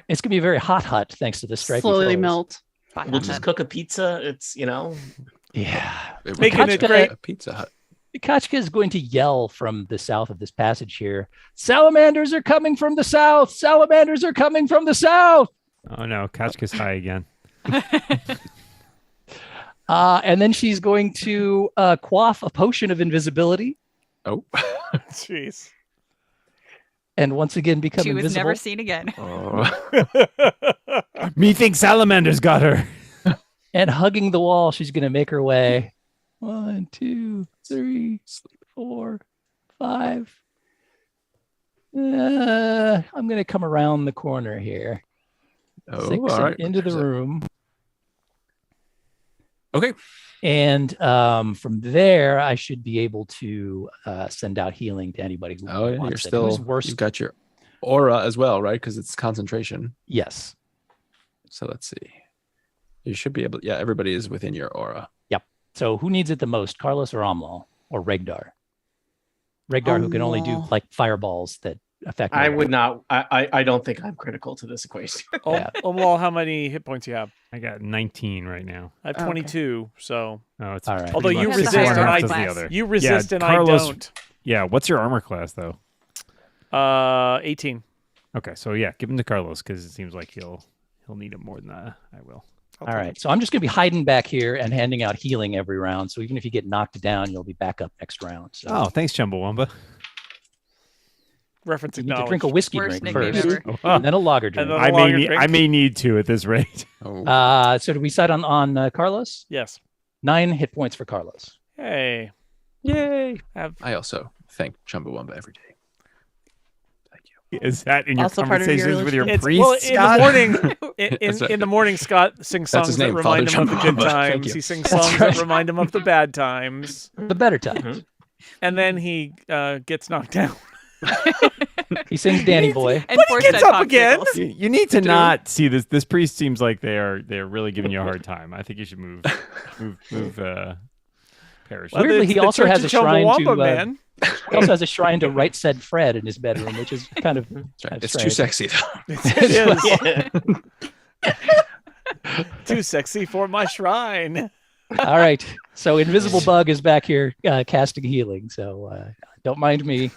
It's gonna be a very hot hut thanks to the stripy Slowly floors. melt. we'll just cook a pizza. It's Yeah. It Making would it be great. a Pizza Hut. Kachka is going to yell from the south of this passage here. Salamanders are coming from the south. Salamanders are coming from the south. Oh no, Kachka's high again. And then she's going to quaff a potion of invisibility Oh. Jeez. and once again become She was invisible. never seen again. Oh. Methinks salamanders got her. And hugging the wall, she's going to make her way. 1, 2, 3, 4, 5. I'm going to come around the corner here. Oh, 6 all right. into the room. Okay. And from there, I should be able to send out healing to anybody who Oh, yeah. wants You're it. still, Who's worse? you've got your aura as well, right? Because it's concentration. Yes. So let's see. You should be able, yeah, everybody is within your aura. So who needs it the most, Carlos or Amlal or Regdar? Regdar, who can only do Amlal. like fireballs that affect. I nobody. would not. I don't think I'm critical to this equation. Yeah. Omlal, how many hit points you have? I got 19 right now. I have Okay. 22. So Oh, it's All right. Although you pretty much resist one and half I- does the other. you resist and Carlos- I don't. Yeah, what's your armor class though? 18. Okay, so yeah, give him to Carlos because it seems like he'll need it more than I will. All right. So I'm just going to be hiding back here and handing out healing every round. So even if you get knocked down, you'll be back up next round. So Oh, thanks, Chumbawamba. Reference you need to acknowledged. drink a whiskey Worst drink nickname first, ever. and then a lager drink. then- I may longer need, drink. I may need to at this rate. Oh. So do we decide on Carlos? Yes. 9 hit points for Carlos. Hey. Yay! I also thank Chumbawamba every day. Thank you. Is that in your Also part of your conversations with your It's, priest, well, in Scott? the morning, That's right. in the morning, Scott sings That's songs his that name, remind Father him of the good Chumbawamba. Thank times. you. He sings That's songs right. that remind him of the bad times. The better time. Mhm. And then he gets knocked down. He sings Danny Boy. And But he force gets fed up again. popsicles. You need to not see this. This priest seems like they're really giving you a hard time. I think you should move parish. Well, Weirdly, it's he the also Church has of a shrine to, Chumbawamba, man. He also has a shrine to Right Said Fred in his bedroom, which is kind of That's right. kind of It's too strange. sexy, though. It is. Yeah. Too sexy for my shrine. All right. So Invisible Bug is back here casting healing. So don't mind me.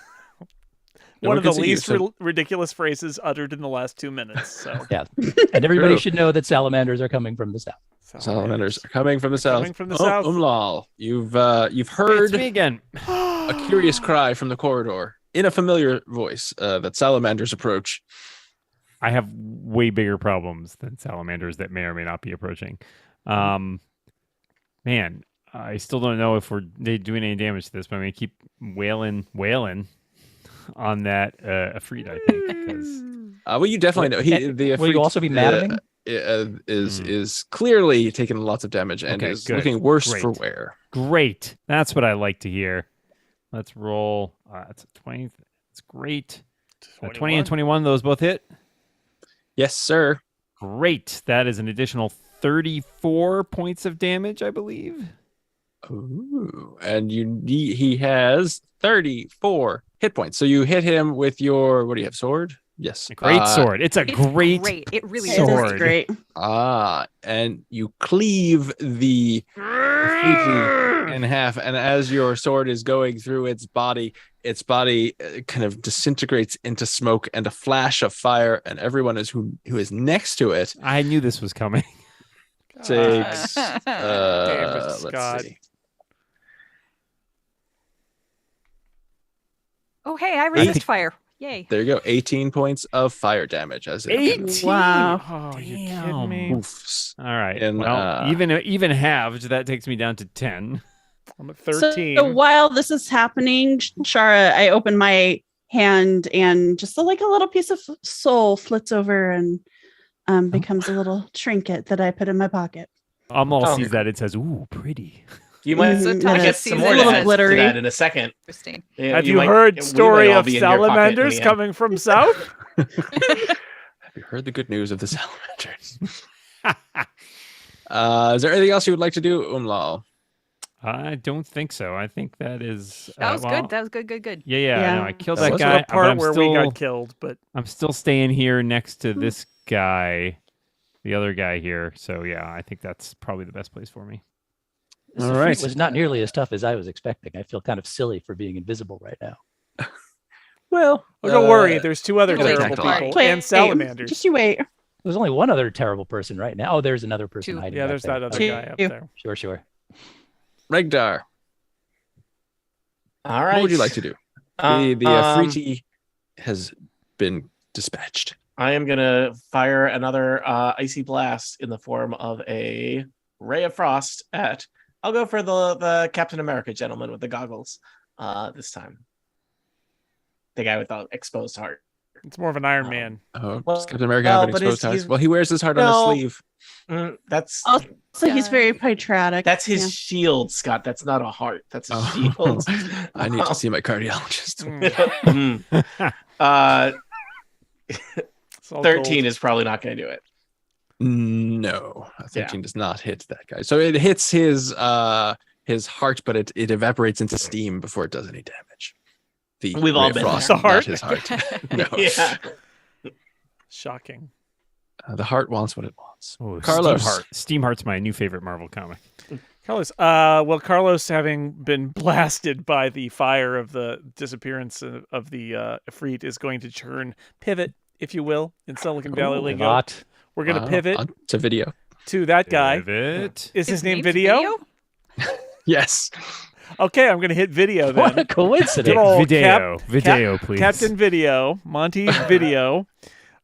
No One one of the can see you, least so- ridiculous phrases uttered in the last 2 minutes. So Yeah. And everybody True. should know that salamanders are coming from the south. Salamanders are coming from the south. Coming from the south. Umlal, you've It's heard me again. a curious cry from the corridor in a familiar voice that salamanders approach. I have way bigger problems than salamanders that may or may not be approaching. Man, I still don't know if they doing any damage to this, but I'm gonna keep wailing on that Afreed, I think, because Well, you definitely know the Will you Ifrit, also be mad at me? is clearly taking lots of damage and Okay, is good. looking worse Great. for wear. great. That's what I like to hear. Let's roll. It's a 20. It's great. 20 and 21, those both hit. Yes, sir. Great. That is an additional 34 points of damage, I believe. Ooh, and he has 34 hit points. So you hit him with your, what do you have, sword? Yes. A great sword. It's a It's great great. It really It is sword. great. And you cleave the Freaky in half, and as your sword is going through its body kind of disintegrates into smoke and a flash of fire, and everyone who is next to it I knew this was coming. takes Damn it, let's Scott. see. Oh, hey, I resist fire. Yay. There you go. 18 points of fire damage as it 18. Wow. Oh, you Damn. kidding me? poofs. All right. And, well, even halved, that takes me down to 10. I'm at 13. So while this is happening, Shara, I open my hand and just like a little piece of soul flits over and becomes a little trinket that I put in my pocket. Amal Oh. sees that. It says, ooh, pretty. You might So get Tasha some sees more it. to A little add to glittery. that in a second. Interesting. Yeah, Have you might- heard we might story all of be in your pocket when salamanders we end. coming from south? Have you heard the good news of the salamanders? Is there anything else you would like to do, Umlal? I don't think so. I think that is. That was well, good. That was good. Yeah. Yeah. No, I killed That that was guy. The but part I'm where still, we got killed, but I'm still staying here next to this guy, the other guy here. So yeah, I think that's probably the best place for me. This All defeat right. was not nearly as tough as I was expecting. I feel kind of silly for being invisible right now. Well, don't worry. There's two other Wait, terrible wait, people Wait, and salamanders. Just you wait. There's only one other terrible person right now. Oh, there's another person Two. hiding. Yeah, back there's there. that other Okay, guy up Two. there. Sure. Regdar, All right. what would you like to do? The Afriti has been dispatched. I am gonna fire another icy blast in the form of a ray of frost at. I'll go for the Captain America gentleman with the goggles this time. The guy with the exposed heart. It's more of an Iron Man. Oh, Well- does Captain America well, have an but exposed he's- heart? Well, he wears his heart on No. his sleeve. That's Also, he's very patriotic. that's his Yeah. shield, Scott. That's not a heart. That's a Oh. shield. I need to see my cardiologist. Mm. It's all 13 gold. is probably not going to do it. No, 13 does not hit that guy. So it hits his heart, but it evaporates into steam before it does any damage. The We've all ray of been frost, there. The heart? not his heart. No. Yeah. Shocking. The heart wants what it wants. Oh, Carlos. Steam Heart's my new favorite Marvel comic. Carlos. Well, Carlos, having been blasted by the fire of the disappearance of the Ifrit, is going to pivot, if you will, in Silicon Valley lingo. Not. We're going to Wow, pivot on to video. to that guy. Pivot. Is his name name's Video? Yes. Okay, I'm going to hit Video then. What a coincidence. Good old Video, please. Captain Video, Monty Video.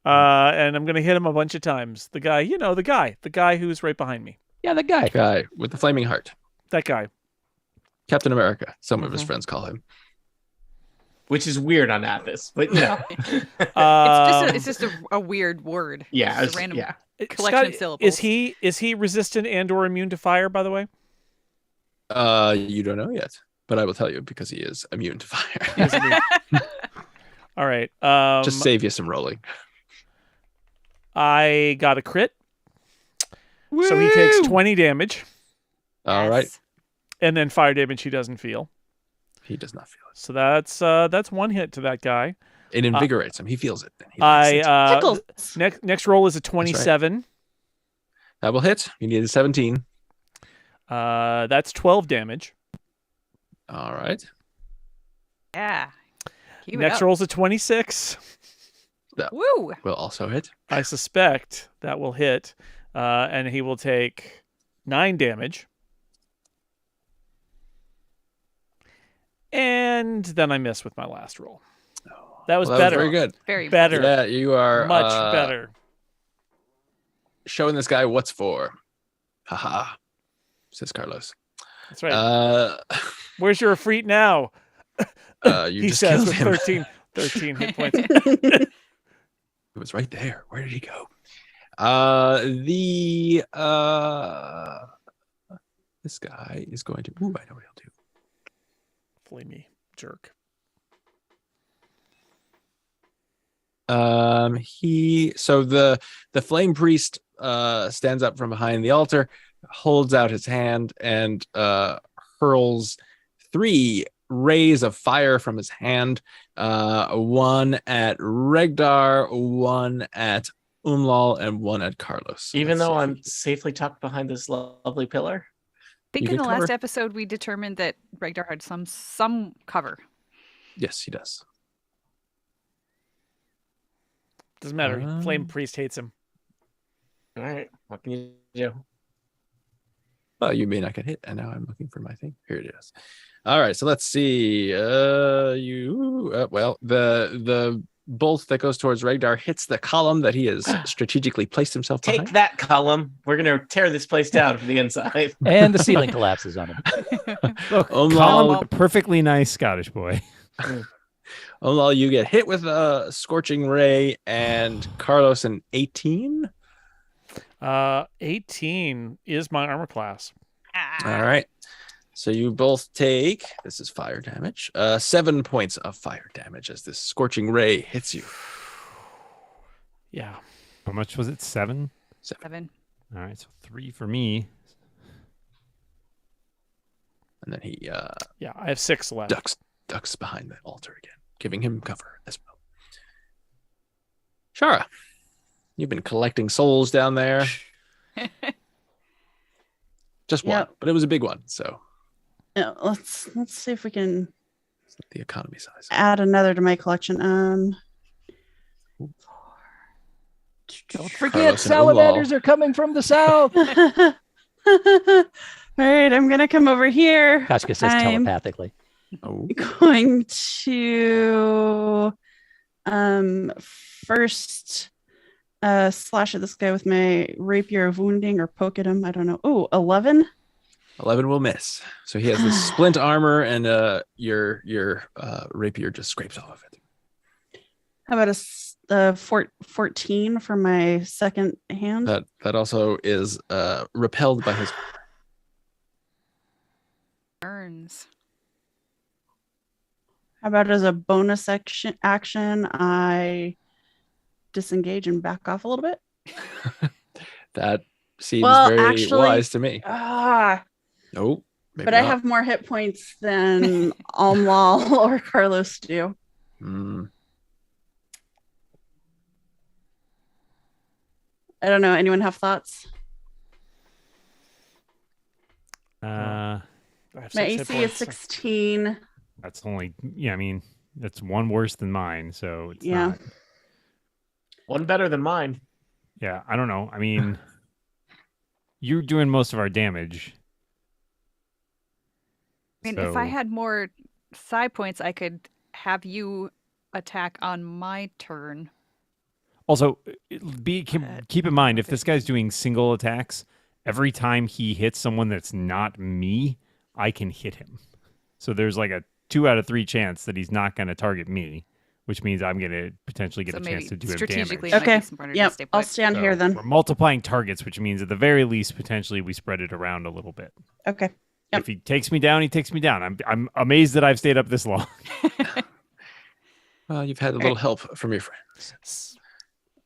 And I'm going to hit him a bunch of times. The guy, the guy who's right behind me. Yeah, the guy. Guy with the flaming heart. That guy. Captain America. Some of his Mhm. friends call him. Which is weird on Athos, but It's just a weird word. yeah, Just a random yeah. collection of Scott, syllables. is he resistant and or immune to fire, by the way? You don't know yet, but I will tell you because he is immune to fire. He is immune. All right. Just save you some rolling. I got a crit. So he takes 20 damage, All right. Yes. and then fire damage he doesn't feel. He does not feel it. So that's one hit to that guy. It invigorates him. He feels it. He likes it. Tickles. Next roll is a 27. That will hit. You need a 17. That's 12 damage. All right. Yeah. Keep it Next up. roll's a 26. Woo! Will also hit. I suspect that will hit, and he will take 9 damage. And then I miss with my last roll. That was Well, better. very good. Very Better. Yeah, you are Much better. showing this guy what's for. Haha, says Carlos. That's right. Where's your Ifrit now? You He just says killed with him. 13 hit points. It was right there. Where did he go? This guy is going to. Ooh, I know what he'll do. Flamey jerk. So the flame priest stands up from behind the altar, holds out his hand, and hurls 3 rays of fire from his hand, one at Regdar, one at Umlal, and one at Carlos. Even Let's though see if I'm safely tucked behind this lovely pillar. I think You in get the last cover? episode we determined that Regdar had some cover. Yes, he does. Doesn't matter. Flame Um, Priest hates him. All right. What can you do? Well, you may not get hit, and now I'm looking for my thing. Here it is. All right, so let's see. Well, the bolt that goes towards Regdar hits the column that he has strategically placed himself Take behind. that, Cullum. We're going to tear this place down from the inside. And the ceiling collapses on him. Look, Umlaut- Colin, a perfectly nice Scottish boy. Olal, you get hit with a scorching ray, and Carlos an 18. 18 is my armor class. All right. So you both take, this is fire damage, 7 points of fire damage as this scorching ray hits you. Yeah. How much was it? 7? 7. All right, so 3 for me. And then he Yeah, I have 6 left. ducks behind the altar again, giving him cover as well. Shara, you've been collecting souls down there. Just one, Yep. but it was a big one, so Yeah, let's see if we can it's not the economy size. add another to my collection. Don't forget, Carlos and salamanders are coming from the south. All right, I'm gonna come over here. Kashka says I'm telepathically. Oh, going to first slash at this guy with my rapier of wounding or poke at him. I don't know. Oh, 11. 11 will miss. So he has this splint armor, and your rapier just scrapes off of it. How about a 14 for my second hand? That also is repelled by his. Burns. How about as a bonus action, I disengage and back off a little bit? That seems Well, very actually- wise to me. Nope. Maybe But I not. have more hit points than Almal or Carlos do. Hmm. I don't know. Anyone have thoughts? Uh, I have My 6 hit AC is points. 16. that's only, yeah, I mean, that's one worse than mine, so it's Yeah. not. One better than mine. Yeah, I don't know. I mean, you're doing most of our damage. I mean, if I So- had more psi points, I could have you attack on my turn. Also, keep in mind, if this guy's doing single attacks, every time he hits someone that's not me, I can hit him. So there's like a 2 out of 3 chance that he's not going to target me, which means I'm going to potentially get So a maybe chance to do him strategically damage. it might Okay. be smarter to Yep. stay I'll put. stand So here then. We're multiplying targets, which means at the very least, potentially, we spread it around a little bit. Okay. Yep. If he takes me down, he takes me down. I'm amazed that I've stayed up this long. Well, you've had a little help from your friends.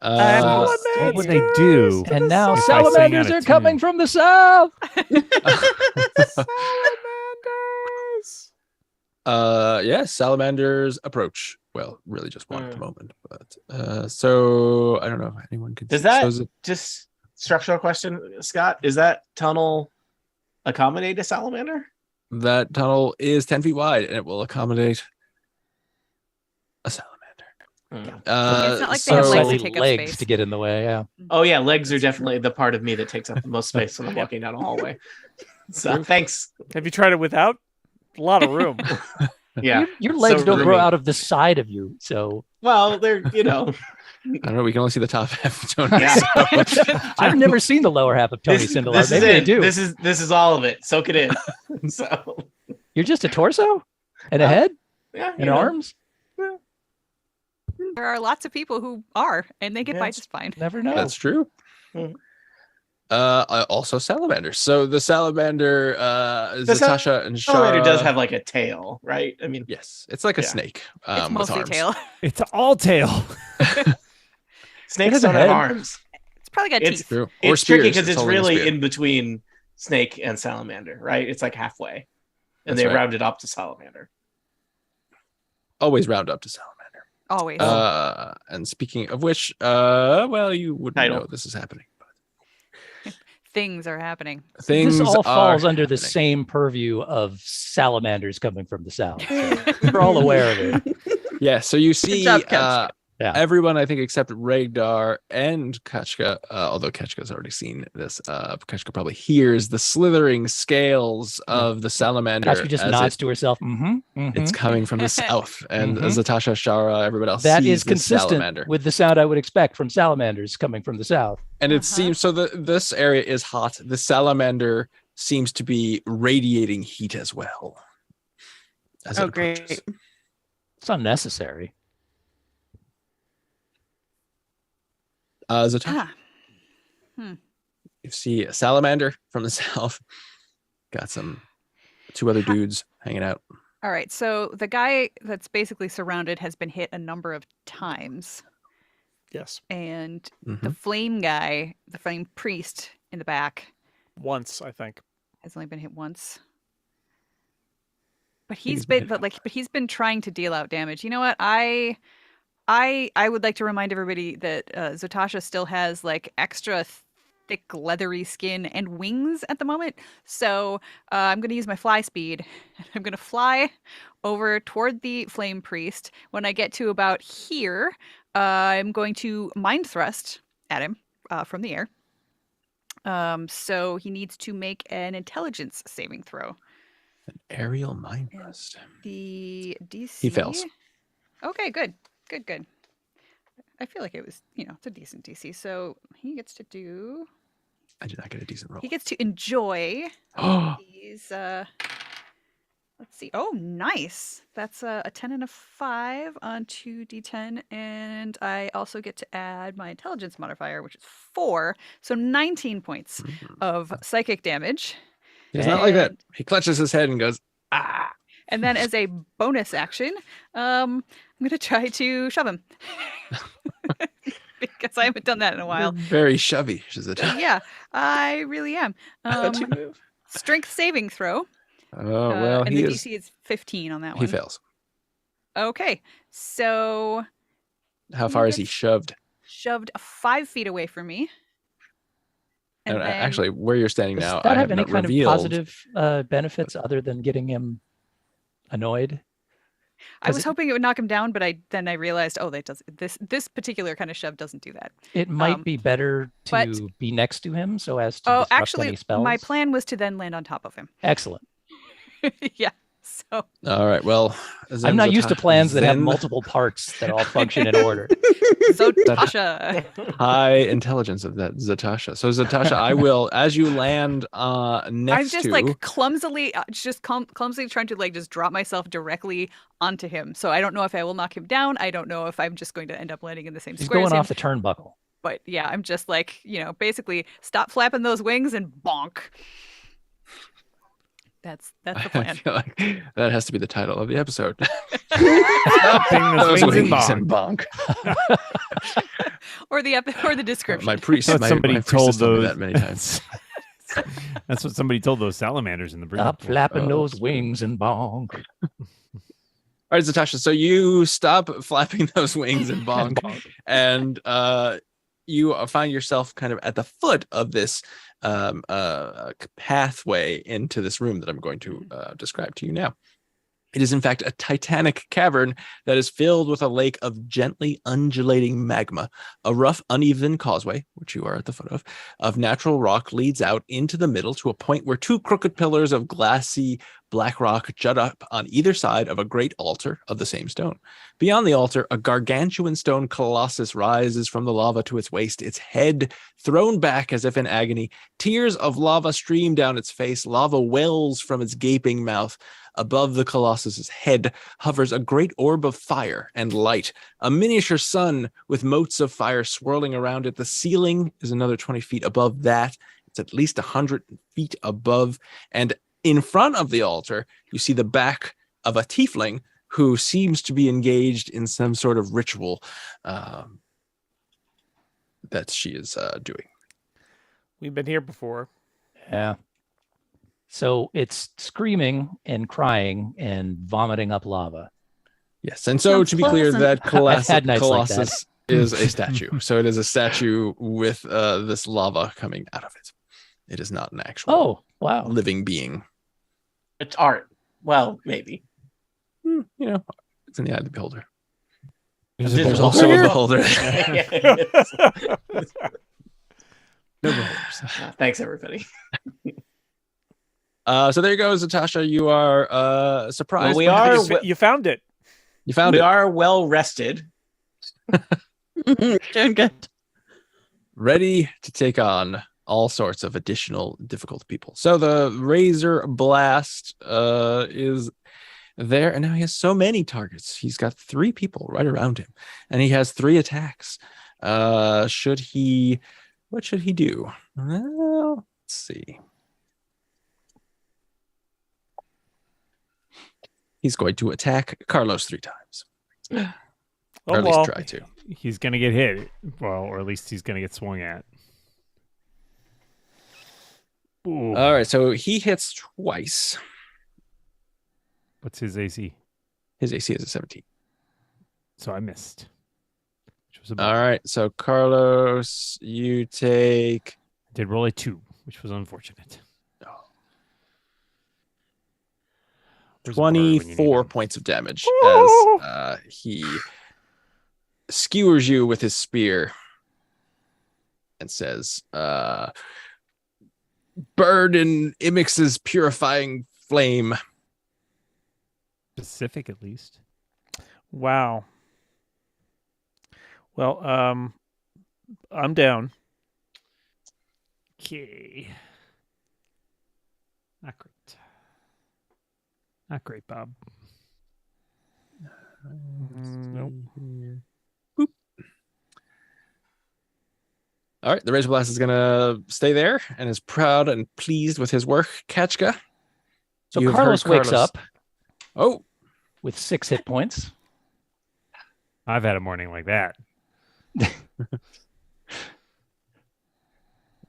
What would they do? And now If I sang salamanders out of are coming tune. from the south. Yes, salamanders approach. Well, really just one at the moment, but so I don't know if anyone could. Does that so is it- just structural question, Scott? Is that tunnel accommodate a salamander? that tunnel is 10 feet wide, and it will accommodate a salamander. Mm. It's not like they have so- legs Only to take up legs space. to get in the way. Yeah. Oh yeah, legs are definitely the part of me that takes up the most space when I'm walking down a hallway. So thanks. Have you tried it without? A lot of room. Yeah. Your legs So don't grow roomy. out of the side of you, so Well, they're I don't know. We can only see the top half of Tony. Yeah. so- I've never seen the lower half of Tony Sindelar. this is Maybe they it. do. This is all of it. Soak it in. So You're just a torso and a head yeah, and arms. There are lots of people who are, and they get by Yes. just fine. Never know. That's true. Mhm. Also salamanders. So the salamander, The sal- Zatasha and salamander Shara. does have like a tail, right? I mean, Yes, it's like a Yeah. snake. It's With mostly arms. tail. It's all tail. snakes has a don't have head. arms. It's probably got It's- teeth. True. Or It's tricky spears. because it's holding a really spear. in between snake and salamander, right? It's like halfway. And That's they right. rounded up to salamander. Always round up to salamander. Always. And speaking of which, well, you wouldn't Title. know this is happening. Things are happening. Things This all falls are under the happening. same purview of salamanders coming from the south. So we're all aware of it. Yeah, so you see job, Ketchka. Yeah. everyone, I think, except Rhaegar and Ketchka, although Ketchka's already seen this, Ketchka probably hears the slithering scales of the salamander Ashka just as nods to herself. Mm-hmm, it's coming from the south. And Mhm. Zatasha, Shara, everybody else That sees is this consistent salamander. with the sound I would expect from salamanders coming from the south. And it Uh-huh. seems, so this area is hot. The salamander seems to be radiating heat as well. As it approaches. Great. It's unnecessary. Zatasha, Ah, you see a salamander from the south. Got two other dudes hanging out. all right. So the guy that's basically surrounded has been hit a number of times. Yes. And Mhm. the flame guy, the flame priest in the back, Once, I think. has only been hit once. But he's he's been been, hit but he's been trying to deal out damage. You know what? I would like to remind everybody that Zatasha still has like extra thick leathery skin and wings at the moment. So I'm going to use my fly speed. I'm going to fly over toward the flame priest. When I get to about here, I'm going to mind thrust at him from the air. So he needs to make an intelligence saving throw. An aerial mind thrust. The DC. He fails. Okay, good. Good. I feel like it was, it's a decent DC. So he gets to do. I did not get a decent roll. He gets to enjoy Oh, these. Let's see. Oh, nice. That's a 10 and a 5 on 2d10. And I also get to add my intelligence modifier, which is 4. So 19 points of psychic damage. he's not like that. And- He clutches his head and goes, ah. And then as a bonus action, I'm going to try to shove him. Because I haven't done that in a You're while. very shovey, Zatasha. Yeah, I really am. How'd you move? Strength saving throw. Oh, well, and he the is. DC is 15 on that He one. fails. Okay, so How He far is he gets- shoved? shoved 5 feet away from me. And then, Actually, where you're standing Does now, that I have have any not kind revealed. of positive benefits other than getting him annoyed? I was hoping it would knock him down, but then I realized, that does this particular kind of shove doesn't do that. It might be better but- to be next to him so as to Oh, disrupt actually, any spells. my plan was to then land on top of him. Excellent. Yeah. So All right. Well, I'm not used to plans that have Zen- multiple parts that all function in order. Zatasha. high intelligence of that Zatasha. So Zatasha, I will, as you land next I'm just to, like clumsily trying to like just drop myself directly onto him. So I don't know if I will knock him down. I don't know if I'm just going to end up landing in the same He's square as going him. off the turnbuckle. But yeah, I'm just like, basically stop flapping those wings and bonk. That's the I plan. feel like that has to be the title of the episode. Stopping those Those wings wings and and bonk. or the description. My priest, That's what my somebody priest told has told me those. that many times. That's what somebody told those salamanders in the bridge. Stop flapping Oh, those that's wings and bonk. All right, Zatasha. So you stop flapping those wings and bonk, and you find yourself kind of at the foot of this pathway into this room that I'm going to describe to you now. It is, in fact, a titanic cavern that is filled with a lake of gently undulating magma. A rough, uneven causeway, which you are at the foot of natural rock leads out into the middle to a point where 2 crooked pillars of glassy black rock jut up on either side of a great altar of the same stone. Beyond the altar, a gargantuan stone colossus rises from the lava to its waist, its head thrown back as if in agony. Tears of lava stream down its face. Lava wells from its gaping mouth. Above the colossus's head hovers a great orb of fire and light, a miniature sun with motes of fire swirling around it. The ceiling is another 20 feet above that. It's at least 100 feet above. And in front of the altar, you see the back of a tiefling who seems to be engaged in some sort of ritual that she is doing. We've been here before. Yeah. So it's screaming and crying and vomiting up lava. Yes, and so Sounds to be clear, pleasant. that I've had nights like that. Colossus is a statue. So it is a statue with this lava coming out of it. It is not an actual Oh, wow. living being. It's art. Well, maybe. You know, it's in the eye of the beholder. There's There's There's a also a beholder. beholder. No beholders. Thanks, everybody. So there you go, Zatasha. You are surprised. Well, we by are this. You found it. You found we it. are well rested. Doing good. Ready to take on all sorts of additional difficult people. So the Razor Blast is there, and now he has so many targets. He's got 3 people right around him, and he has 3 attacks. What should he do? Well, let's see. He's going to attack Carlos 3 times. Or at least try to. He's gonna get hit. Well, or at least he's gonna get swung at. Ooh. All right, so he hits twice. What's his AC? His AC is a 17. So I missed. Which was All right, so Carlos, you take... Did roll a 2, which was unfortunate. 24 points of damage as he skewers you with his spear and says, burn in Imix's purifying flame. Specific, at least. Wow. Well, I'm down. Okay. Not great. Not great, Bob. Nope. Boop. All right, the Razor Blast is going to stay there and is proud and pleased with his work. Ketchka. So you have Carlos heard wakes Carlos- up Oh, with 6 hit points. I've had a morning like that.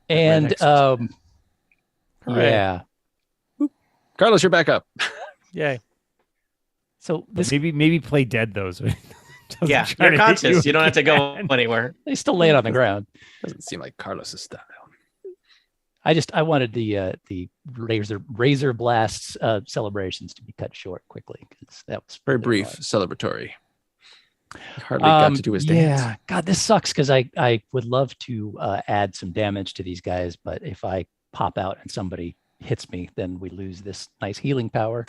And next. um, Hooray. yeah. Carlos, you're back up. Yay. So But this maybe play dead though. So it doesn't Yeah, try you're to hit conscious. You don't have to go again. anywhere. they still lay it on the ground. Doesn't seem like Carlos's style. I wanted the razor blasts celebrations to be cut short quickly because that was Very really brief, hard. celebratory. He hardly got to do his dance. Yeah, God, this sucks because I would love to add some damage to these guys, but if I pop out and somebody hits me, then we lose this nice healing power.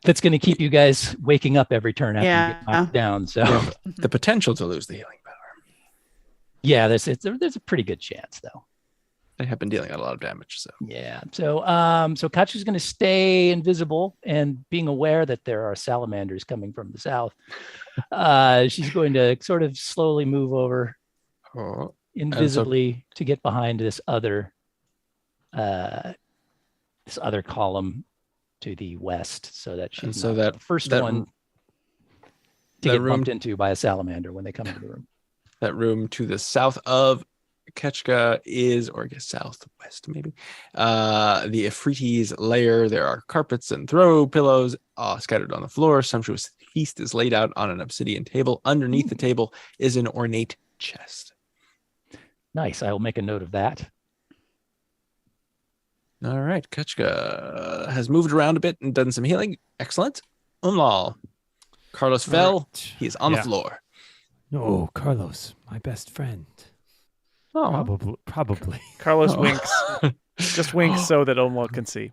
That's going to keep you guys waking up every turn after you get knocked down. So Yeah, the potential to lose the healing power. yeah, there's a pretty good chance though. They have been dealing out a lot of damage. So Yeah. So Kachu's going to stay invisible and being aware that there are salamanders coming from the south. She's going to sort of slowly move over invisibly to get behind this other column to the west, so that she's so not that- the first that- one to that get room- bumped into by a salamander when they come into the room. that room to the south of Ketchka is, or I guess southwest maybe, the Ifrites lair. There are carpets and throw pillows scattered on the floor. Sumptuous feast is laid out on an obsidian table. Underneath the table is an ornate chest. Nice. I will make a note of that. All right, Ketchka has moved around a bit and done some healing. Excellent. Umlal. Carlos fell. Right. He is on Yeah. the floor. No, Carlos, my best friend. Oh, Probably. Carlos Oh. winks. Just winks so that Omwell can see.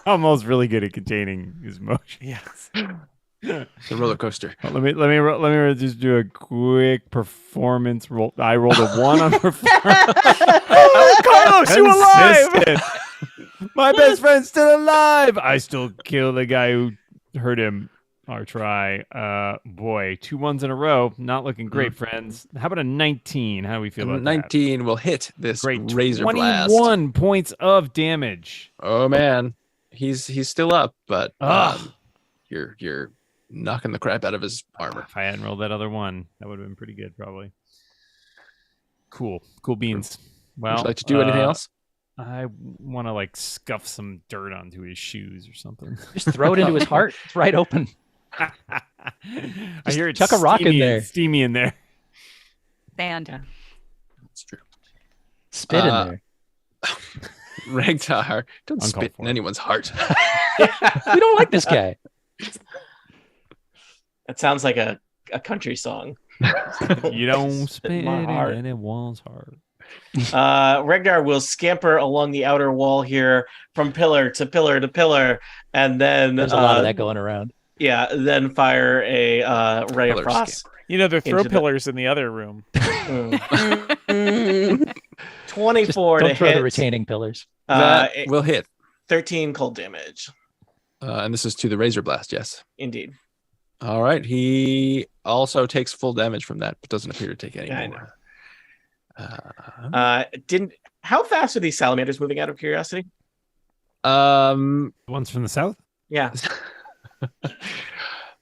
Almost really good at containing his emotion. Yes. the roller coaster. Let me just do a quick performance roll. I rolled a 1 on performance. Carlos, you alive? Consistent. My best friend's still alive. I still kill the guy who hurt him. Or try. Boy, 2 1s in a row. Not looking great, friends. How about a 19? How do we feel about 19 will hit this that? Great. razor 21 blast. points of damage. Oh man, he's still up, but Ugh. you're knocking the crap out of his armor. If I hadn't rolled that other one, that would have been pretty good, probably. Cool beans. Well, Would you like to do anything else? I want to like scuff some dirt onto his shoes or something. Just throw it into his heart. It's right open. I hear it's chuck a rock in steamy there. steamy in there. Sand. That's true. Spit in there. Regdar, don't Uncalled spit in for. anyone's heart. We don't like this guy. That sounds like a country song. You don't Spit spit in my in heart. anyone's heart. Regdar will scamper along the outer wall here from pillar to pillar to pillar, and then There's a lot of that going around. yeah, then fire a ray of Pillar frost. scampering. You know, there are throw Into the- pillars in the other room. Mm. 24 Don't to throw the hit. retaining pillars. That will hit. 13 cold damage. And this is to the Razor Blast, yes. Indeed. All right. He also takes full damage from that, but doesn't appear to take any Yeah, I more. How fast are these salamanders moving, out of curiosity? The The ones from the south? Yeah.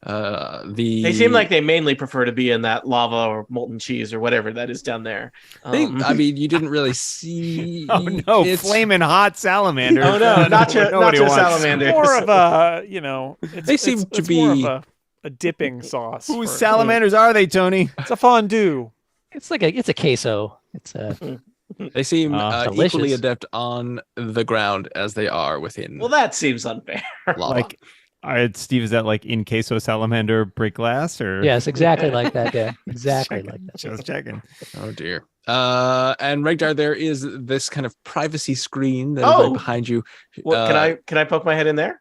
the They seem like they mainly prefer to be in that lava or molten cheese or whatever that is down there. I mean, you didn't really see. Oh no, it's- flaming hot salamander. Oh no, not your Nobody wants. salamanders. More of a, you know, it's, They seem to it's more of be- a dipping sauce. Whose for- salamanders are they, Tony? It's a fondue. It's a queso. It's a They seem delicious. equally adept on the ground as they are within Well, that seems unfair. lava. Like, Steve, is that like in queso salamander break glass or? yes, exactly like that. Yeah, exactly Checking, like that. Just checking. Oh dear. And Regdar, there is this kind of privacy screen that is right Oh! behind you. Well, can I poke my head in there?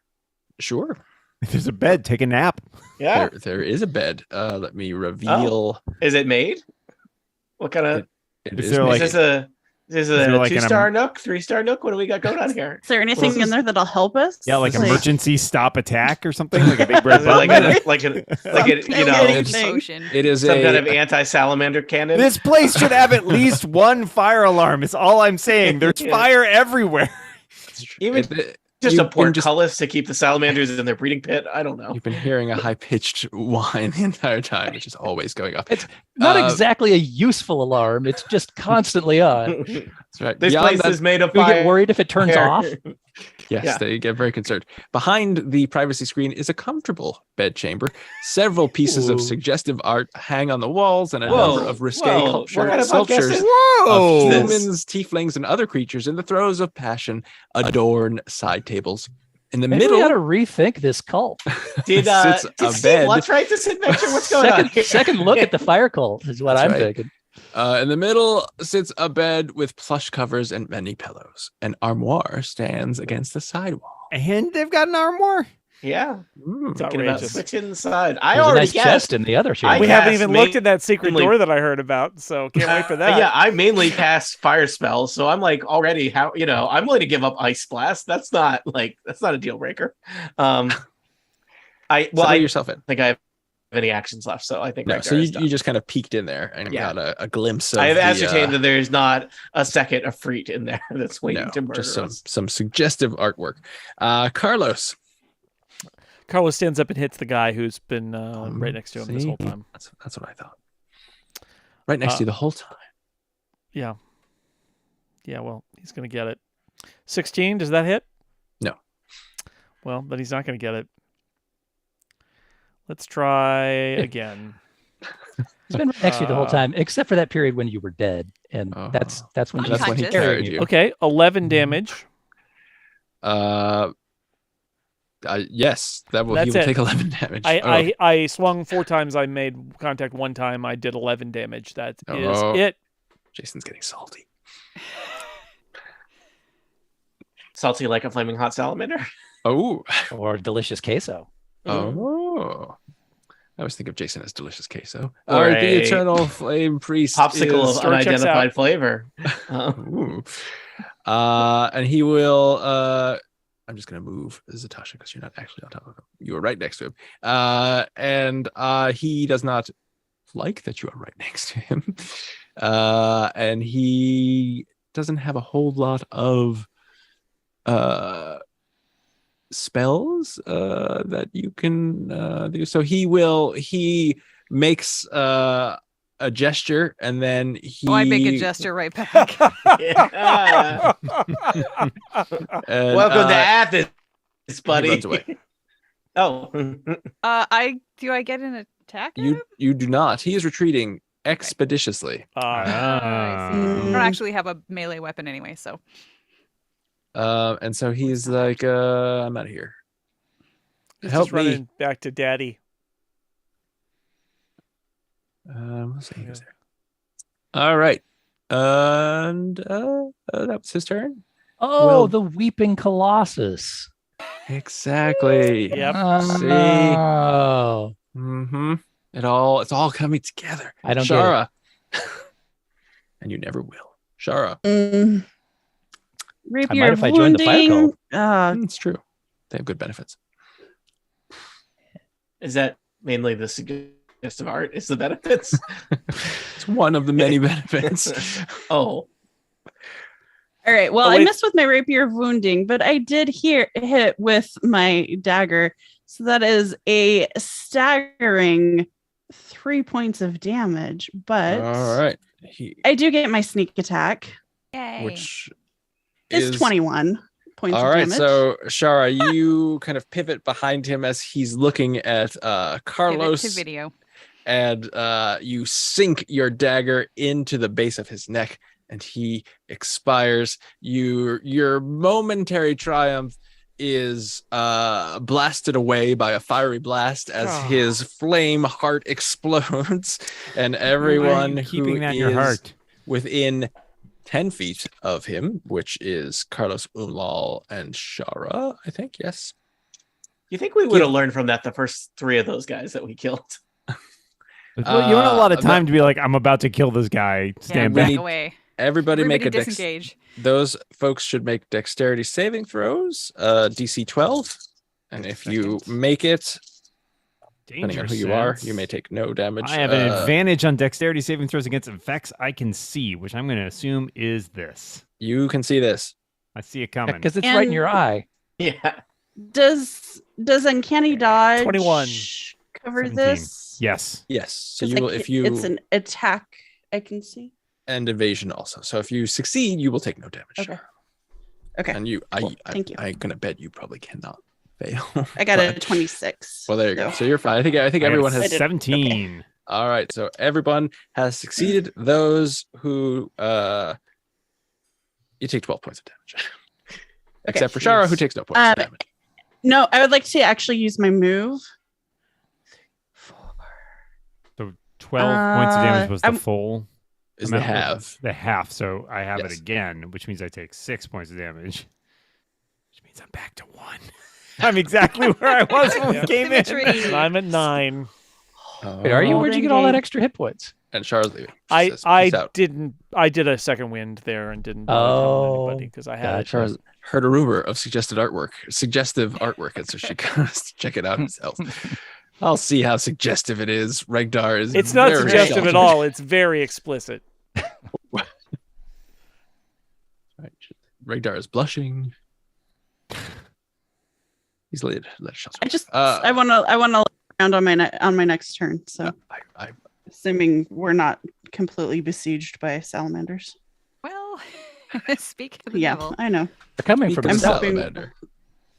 Sure. If there's a bed, take a nap. Yeah. There is a bed. Let me reveal. Is it made? What kind of It Is is there, made. like- is this there a like an 2-star nook, 3-star nook? What do we got going on here? Is there anything Well, in there that'll help us? Yeah, like Like- emergency stop attack or something, like a big red Is it like button. you know, Anything. Potion. It is some a kind of anti-salamander cannon? This place should have at least one fire alarm. Is all I'm saying. There's Yeah. fire everywhere. Even it- just a you've been portcullis to keep the salamanders in their breeding pit? I don't know. You've been hearing a high-pitched whine the entire time, which is always going up. It's not Uh, exactly a useful alarm. It's just constantly on. That's right. This Beyond place that, is made of We fire. get worried if it turns off. yes, yeah. they get very concerned. Behind the privacy screen is a comfortable bedchamber. Several pieces of Ooh. suggestive art hang on the walls, and a Whoa, number of risque whoa, what kind of podcast sculptures is- of Whoa! humans, tieflings, and other creatures in the throes of passion adorn side tables. In the Maybe middle we ought to rethink this cult. Did sits a Steve bed. Lutz write this adventure? What's going on? Second, Here? second look at the fire cult is what That's I'm right. thinking. In the middle sits a bed with plush covers and many pillows. An armoire stands against the sidewall. And they've got an armoire. Yeah, It's thinking about outrageous. switching side. I There's a already nice guessed. chest in the other chamber. I We haven't guess even looked at that secret mainly- door that I heard about, so can't wait for that. Yeah, I mainly cast fire spells, so I'm like already I'm willing to give up ice blast. That's not a deal breaker. I Settle I yourself in. think I have any actions left, so I think No, Regdar so is you done. just kind of peeked in there and Yeah. got a glimpse of I have the, ascertained that there's not a second Efreet in there that's waiting no, to murder just us. some suggestive artwork. Carlos. Carlos stands up and hits the guy who's been right next to him this See? whole time. That's what I thought. Right next to you the whole time. Yeah. Yeah, well, he's going to get it. 16, does that hit? No. Well, then he's not going to get it. Let's try again. He's been right next to you the whole time, except for that period when you were dead, and Oh. that's when That's he's when he carrying carried you. Okay, 11 damage. Yes, he will That's it. take 11 damage. I swung 4 times. I made contact 1 time. I did 11 damage. That is Oh. it. Jason's getting salty. Salty like a flaming hot salamander. Oh. or delicious queso. Oh. I always think of Jason as delicious queso. Or The a eternal flame priest Popsicle is... of Store checks unidentified out. flavor. Ooh. And he will I'm just gonna move Zatasha because you're not actually on top of him. You are right next to him. And he does not like that you are right next to him. And he doesn't have a whole lot of spells that you can do. So he makes a gesture, and then he. Oh, I make a gesture right back. Yeah. and, Welcome to Athens, he buddy. runs away. Oh. I get an attack? at him? You do not. He is retreating expeditiously. I see. I Mm. don't actually have a melee weapon anyway, so And so he's like, I'm out of here. He's Help just me. running back to Daddy. Let's see who's there. All right. And that was his turn. Oh, Well- the Weeping Colossus. Exactly. Yep. See? Oh, Mm-hmm. It's all coming together. I don't get Shara. And you never will. Shara. Rapier might if I joined the fire wounding. It's true. They have good benefits. Is that mainly the suggestive art? Is the benefits? It's one of the many benefits. Oh. All right. Well, Oh, I wait. missed with my rapier of wounding, but I did hit with my dagger. So that is a staggering 3 points of damage. But All right. I do get my sneak attack. yay. Which It's is 21 points All of right. damage. So Shara, you kind of pivot behind him as he's looking at Pivot Carlos, to video. and you sink your dagger into the base of his neck, and he expires. Your momentary triumph is blasted away by a fiery blast as his flame heart explodes, and everyone keeping who that in your is heart. within 10 feet of him, which is Carlos, Umlal, and Shara, I think. Yes. You think we would have learned from that the first 3 of those guys that we killed? Well, you want a lot of that- time to be like, I'm about to kill this guy. Yeah, Stand we back back. need- away. Everybody make a disengage. Those folks should make dexterity saving throws, DC 12. And if you make it, depending on who you are, you may take no damage. I have an advantage on dexterity saving throws against effects I can see, which I'm going to assume is this. You can see this. I see it coming. because it's right in your eye. Yeah. Does uncanny dodge 21. cover 17. this? Yes. Yes. So 'Cause you will, if you it's an attack I can see. and evasion also. So if you succeed, you will take no damage. Okay. Okay. And you, Cool. Thank you. I'm gonna bet you probably cannot fail. I got a But- 26. Well, there you go. So- So you're fine. I think everyone I has. have 17. All right. So everyone has succeeded. Those who you take 12 points of damage, except for Shara, who takes no points of damage. No, I would like to actually use my move. 12 points of damage was the I'm- full. Is the amount. half? The half. So I have Yes. it again, which means I take 6 points of damage. Which means I'm back to 1. I'm exactly where I was when we Yep. came in. Symmetry. And I'm at 9. Wait, are you? Where'd you get all that extra hit points? And Shara's leaving. She I says, "Peace out." didn't. I did a second wind there and didn't tell anybody because I had it. Shara's heard a rumor of suggestive artwork, and so she goes to check it out herself. I'll see how suggestive it is. Regdar is. It's not very suggestive at sheltered. all. It's very explicit. Right. Regdar is blushing. He's let shelter. I want to around on my next turn. So I assuming we're not completely besieged by salamanders. Well, speak of the Yeah, devil. I know. They're coming speak from of the south. hoping- salamander.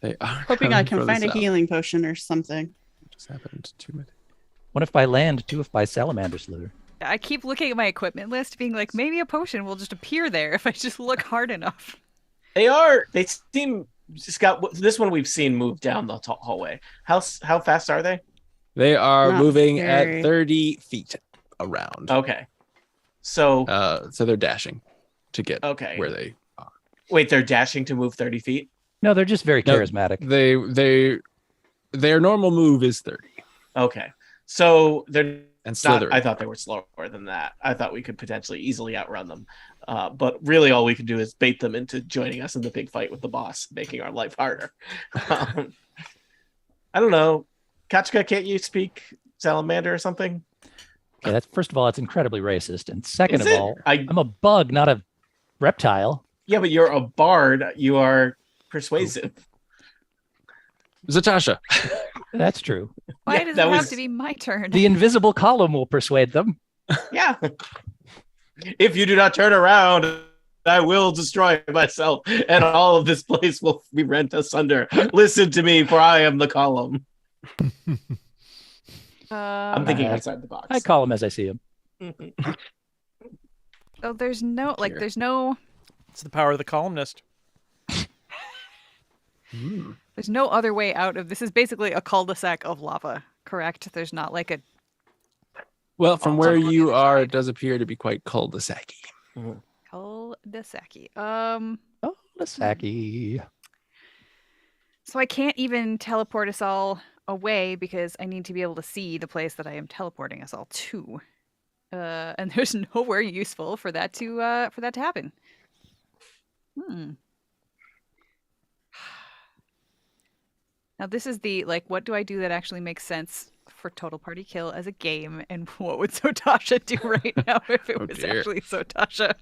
They are Hoping I coming can from the find a south. healing potion or something. What just happened to me? One if by land, two if by salamander slither. I keep looking at my equipment list, being like, maybe a potion will just appear there if I just look hard enough. They seem just got this one we've seen move down the hallway. How fast are they? They are Not moving very. at 30 feet around. Okay. So So they're dashing to get okay. where they are. Wait, they're dashing to move 30 feet? No, they're just very No, charismatic. Their normal move is 30 Okay. So they're and not, slithering. I thought they were slower than that. I thought we could potentially easily outrun them. But really all we can do is bait them into joining us in the big fight with the boss, making our life harder. I don't know. Kachka, can't you speak salamander or something? Okay, that's first of all, it's incredibly racist, and second Is of it? all, I I'm a bug, not a reptile. Yeah, but you're a bard. You are persuasive. Zatasha. That's true. Why Yeah, does that it have was- to be my turn? The invisible column will persuade them. Yeah. If you do not turn around, I will destroy myself, and all of this place will be rent asunder. Listen to me, for I am the column. I'm thinking outside the box. I call him as I see him. Oh, there's no there's no It's the power of the columnist. there's no other way out of this. Is basically a cul-de-sac of lava, correct? There's not like a Well, from Oh, where on the you other are, side. it does appear to be quite cul-de-sac. cul-de-sac. Oh, Saki. So I can't even teleport us all away because I need to be able to see the place that I am teleporting us all to. And there's nowhere useful for that to happen. Now this is the what do I do that actually makes sense for total party kill as a game, and what would Sotasha do right now if it was dear. actually Sotasha?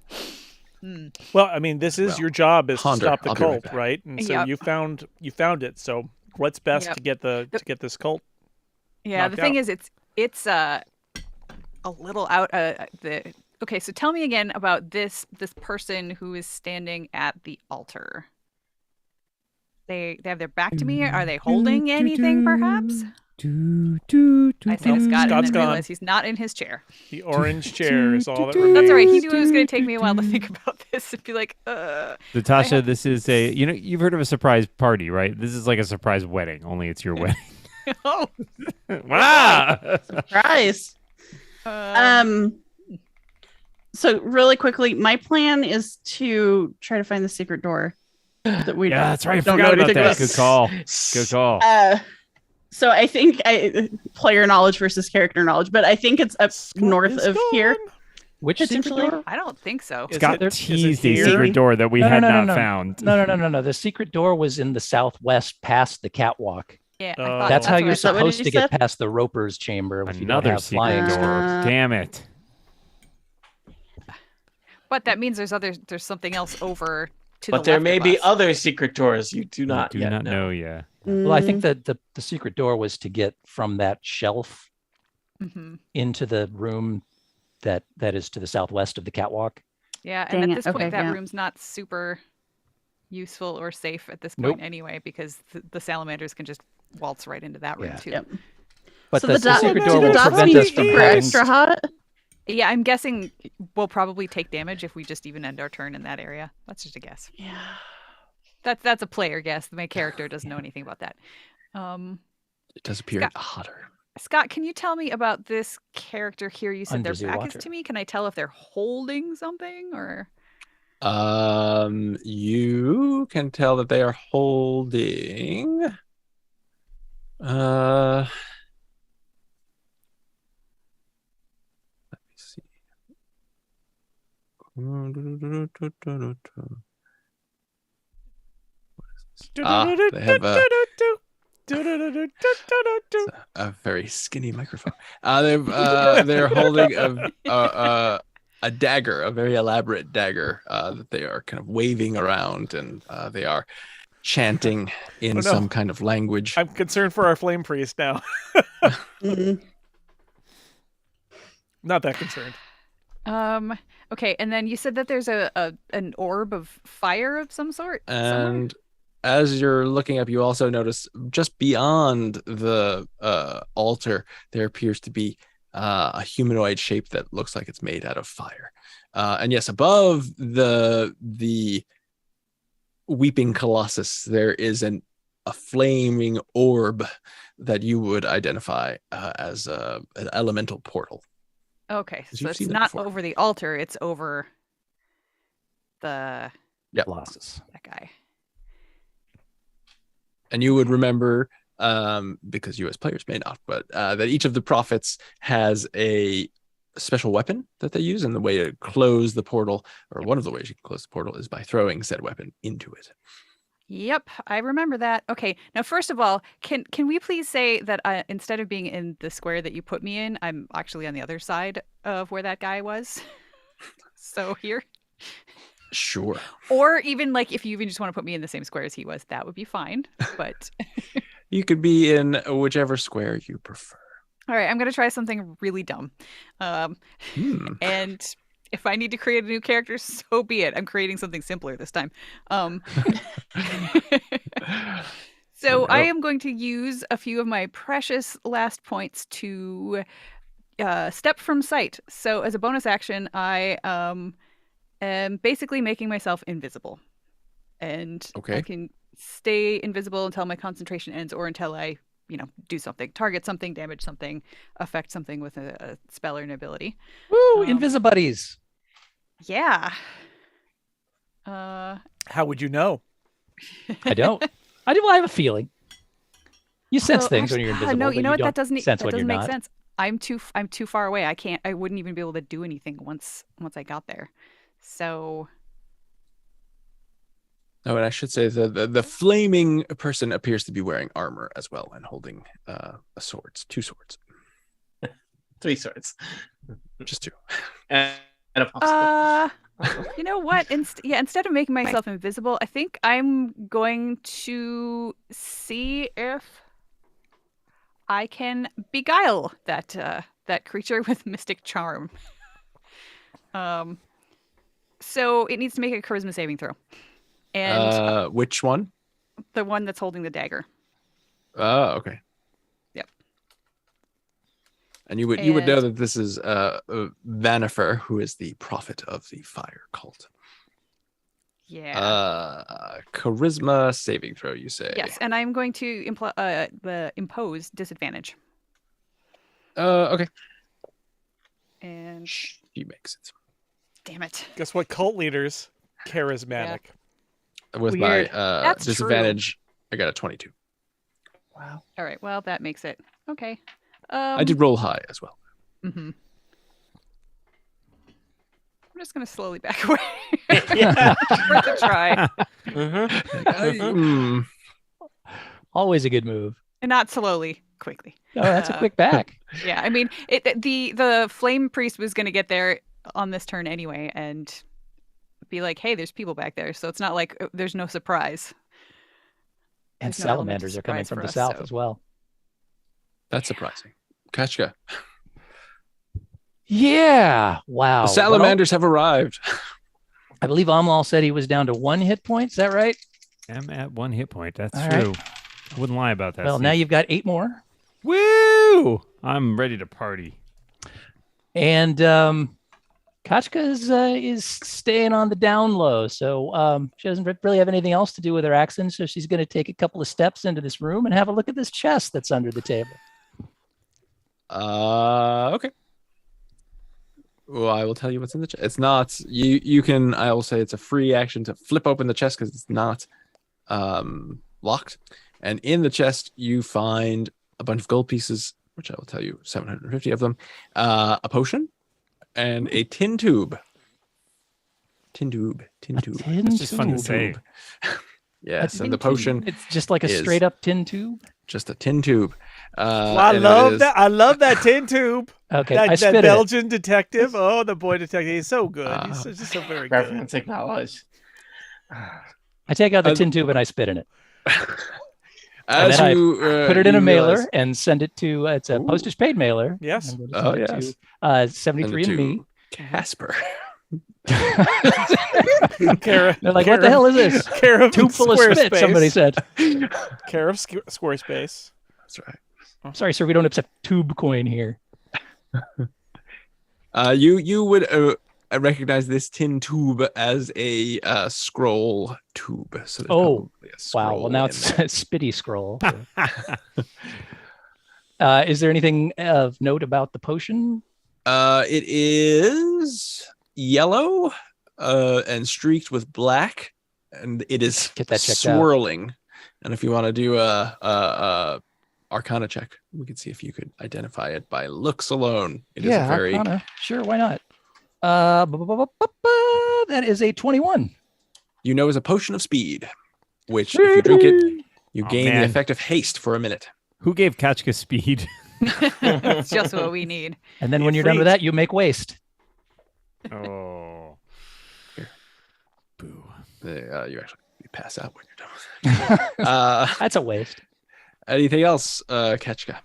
Well, I mean, this is Well, your job is ponder. to stop the I'll be right cult, back. right? And so Yep. you found it. So what's best Yep. to get to get this cult? Yeah, Knocked the thing out. is, it's a little out. Okay, so tell me again about this person who is standing at the altar. They have their back to me. Are they holding anything, perhaps? I say to Scott and Scott's then gone. realize he's not in his chair. The orange chair is all that remains. That's all right. He knew it was going to take me a while to think about this and be like, Natasha, this is you've heard of a surprise party, right? This is like a surprise wedding, only it's your wedding. oh. Wow. Surprise. So really quickly, my plan is to try to find the secret door that we Yeah, that's right. I don't know forgot about anything that. about. Good call. Good call. So I think player knowledge versus character knowledge, but I think it's up Scott north is of gone. here. Which secret Potentially. door? I don't think so. Is Scott it- teased is it a here? secret door that we No, had no, no, not no. found. No. The secret door was in the southwest, past the catwalk. Yeah, I Oh. thought That's how what you're I Is that what supposed he to get said? past the Roper's chamber if you don't Another have secret flying door. swords. Damn it. But that means there's something else over to the But there left may of be us. other secret doors you do We not do yet not know. know yet. Well, I think that the secret door was to get from that shelf Mhm. into the room that is to the southwest of the catwalk. Yeah, and Dang at it. this point, Okay, that yeah. room's not super useful or safe at this Nope. point anyway, because the salamanders can just waltz right into that room Yeah. too. Yep. But So the, the secret do door the will dots prevent be us from super having extra hot? Yeah, I'm guessing we'll probably take damage if we just even end our turn in that area. That's just a guess. Yeah. That's a player guess. My character doesn't know anything about that. It does appear Scott. hotter. Scott, can you tell me about this character here? You said their Undersea back water. is to me. Can I tell if they're holding something or? You can tell that they are holding. Let me see. They have a very skinny microphone. They're holding a dagger, a very elaborate dagger that they are kind of waving around, and they are chanting in Oh, no. some kind of language. I'm concerned for our flame priest now. Mhm. Not that concerned. Okay, and then you said that there's an orb of fire of some sort. somewhere? And as you're looking up, you also notice just beyond the altar, there appears to be a humanoid shape that looks like it's made out of fire. And yes, above the weeping colossus, there is a flaming orb that you would identify as an elemental portal. Okay, Because so you've it's seen it not before. over the altar; it's over the Yep. Colossus. that guy. And you would remember, because you as players may not, but that each of the prophets has a special weapon that they use, and the way to close the portal, or one of the ways you can close the portal, is by throwing said weapon into it. Yep, I remember that. Okay, now first of all, can we please say that instead of being in the square that you put me in, I'm actually on the other side of where that guy was. So here, Sure. or even if you even just want to put me in the same square as he was, that would be fine. But You could be in whichever square you prefer. All right, I'm gonna try something really dumb. And if I need to create a new character, so be it. I'm creating something simpler this time. So I am going to use a few of my precious last points to step from sight. So as a bonus action, I am basically making myself invisible, and Okay. I can stay invisible until my concentration ends, or until I, do something, target something, damage something, affect something with a spell or an ability. Woo, Invisibuddies. Yeah. How would you know? I don't. Well, I have a feeling. You sense So things actually- when you're invisible. No, you but know what? don't That doesn't sense when you're make not. sense. I'm too far away. I wouldn't even be able to do anything once I got there. So Oh, and I should say the flaming person appears to be wearing armor as well and holding two swords, 3 swords. just 2. And a popsicle. you know what? Instead of making myself invisible, I think I'm going to see if I can beguile that creature with mystic charm. So it needs to make a charisma saving throw, and Which one? the one that's holding the dagger. Oh, okay. Yep. And you would know that this is Vanifer, who is the prophet of the fire cult. Yeah. Charisma saving throw, you say? Yes, and I'm going to impose disadvantage. Okay. And She makes it. damn it. Guess what? Cult leaders, charismatic. With Weird. my That's disadvantage, I got a 22. Wow. All right. Well, that makes it okay. I did roll high as well. Mm-hmm. I'm just gonna slowly back away. Yeah. Worth a try, Mhm. Always a good move. and not slowly, quickly. Oh, that's a quick back. Yeah, I mean, the flame priest was gonna get there on this turn anyway, and be like, "Hey, there's people back there," so it's not like there's no surprise. And There's no element of salamanders are coming surprise from for the us, south so- as well. That's surprising. Kachka. Yeah. Wow. The salamanders have arrived. I believe Amlal said he was down to 1 hit point. Is that right? I'm at 1 hit point. That's All right. true. I wouldn't lie about that. Well, Steve. now you've got 8 more. Woo! I'm ready to party. And Kachka is staying on the down low. So she doesn't really have anything else to do with her accent. So she's going to take a couple of steps into this room and have a look at this chest that's under the table. Okay. Well, I will tell you what's in the chest. It's not you can. I will say it's a free action to flip open the chest because it's not locked. And in the chest, you find a bunch of gold pieces, which I will tell you 750 of them, a potion, and a tin tube. Tin tube. It's just fun to say. Yes, A and the tin tube. potion It's just like a is- straight up tin tube. just a tin tube. I and it love is- that. I love that tin tube. Okay, I that spit in it. Belgian detective. Oh, the boy detective. He's so good. He's just so very good. Reference acknowledged. I take out the tin tube and I spit in it. And As then I you Put it in a you mailer realize- and send it to, it's a Ooh. postage paid mailer. Yes. I'm going to Oh, send it yes. to Send it 73andMe. to Casper. Care, They're like, what the hell is this? Care of Tube full of spit, Squarespace. somebody said. Care of Squarespace. That's right. Sorry, sir, we don't accept tube coin here. You would recognize this tin tube as a scroll tube. So there's Oh, probably a Wow. scroll Well, now in it's there. a spitty scroll. Is there anything of note about the potion? It is yellow and streaked with black, and it is Get that checked out. swirling. And if you want to do a Arcana check, we could see if you could identify it by looks alone. It is a very Arcana. Sure, why not? That is a 21. you know is a potion of speed, which if you drink it, you Oh, gain the man. effect of haste for a minute. Who gave Kachka speed? It's just what we need. And then when you're done with that, you make waste. Oh. Boo. You actually pass out when you're done with it. That's a waste. Anything else, Ketchka?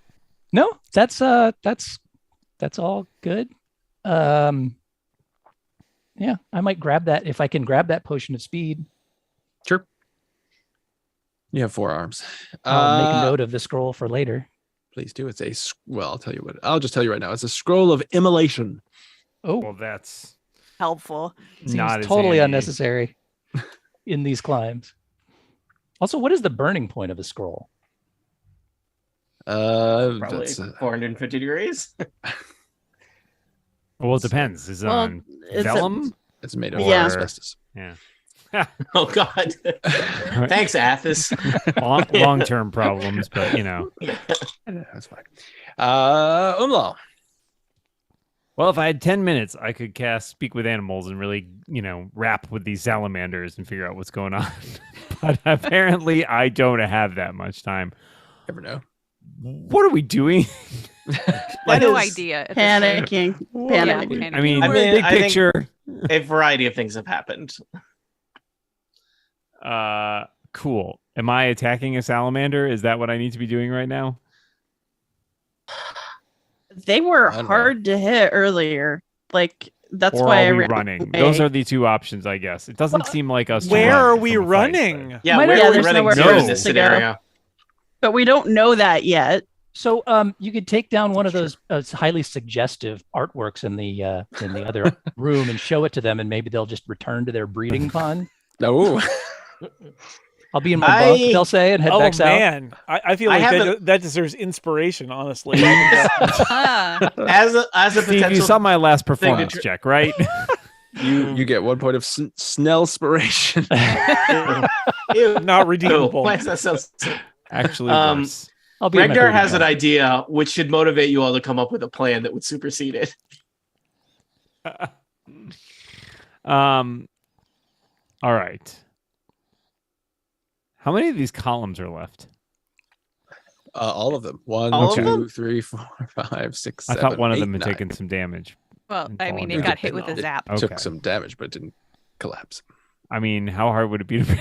No, that's all good. Yeah, I might grab that if I can grab that potion of speed. Sure. You have 4 arms. I'll make a note of the scroll for later. Please do. Well, I'll tell you what. I'll just tell you right now. It's a scroll of immolation. Oh, Well, that's Helpful. seems not as totally handy. unnecessary in these climbs. Also, what is the burning point of a scroll? Probably That's 450 degrees. Well, it depends. Is it Well, on it's a- vellum? it's made of Yeah. asbestos. Yeah. Oh God. Thanks, Athos. Long-term problems, but you know. That's fine. Umlaw. Well, if I had 10 minutes, I could cast Speak with Animals and really, rap with these salamanders and figure out what's going on. But apparently, I don't have that much time. Never know. What are we doing? No idea. At this point. Panicking. Yeah, Panicking. panicking. I mean, mean, big I think- picture. A variety of things have happened. Cool. Am I attacking a salamander? Is that what I need to be doing right now? They were I don't know. hard to hit earlier. Like that's Or why I are we ran running? away. Those are the two options, I guess. It doesn't seem like us. to Where run are from we a fight, running? but- Yeah, Might where have- are we there's running nowhere to in else this to go. scenario? But we don't know that yet. So, you could take down one of those highly suggestive artworks in the other room and show it to them, and maybe they'll just return to their breeding pond. No. I'll be in my bunk, they'll say, and head Oh back south. man, I feel I like haven't- that deserves inspiration. Honestly, Ah, As a Steve, you potential saw my last performance tr- check, right? you get 1 point of Snellspiration. Ew, not redeemable. why is that so? Actually, worse. I'll be in my Ragnar breeding has an bunk. idea which should motivate you all to come up with a plan that would supersede it. All right. How many of these columns are left? All of them. 1, All of 2, them? 3, 4, 5, 6, I 7, thought one of 8, them had 9. taken some damage. well, I mean, Fallen it got hit down. with a zap. Okay. Took some damage, but it didn't collapse. I mean, how hard would it be to bring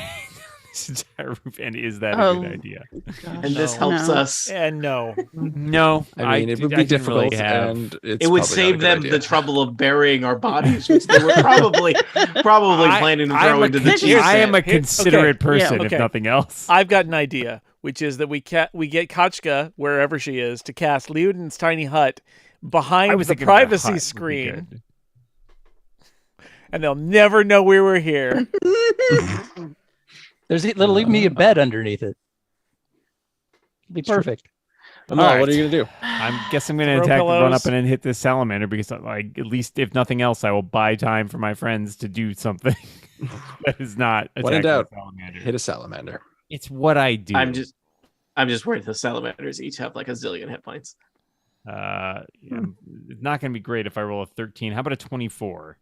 this entire roof? And is that a good idea? And this No. helps us. And no, No, I mean, it would be didn't difficult, really have- and it's It would probably not a save good them idea. the trouble of burying our bodies, which they were probably planning to throw into the cheese. I am a Here- considerate okay. person, Yeah, if okay. nothing else. I've got an idea, which is that we get Kachka wherever she is to cast Leodin's tiny hut I behind was the thinking the hut privacy would be screen, good. and they'll never know we were here. It'll leave me a bed underneath it. It'll be perfect. No, All what are right. you gonna do? I guess I'm going to Throw attack, run pillows. up, and then hit this salamander because, like, at least if nothing else, I will buy time for my friends to do something that is not When in attacking doubt, the salamander. Hit a salamander. It's what I do. I'm just worried the salamanders each have like a zillion hit points. Yeah, it's not going to be great if I roll a 13. How about a 24?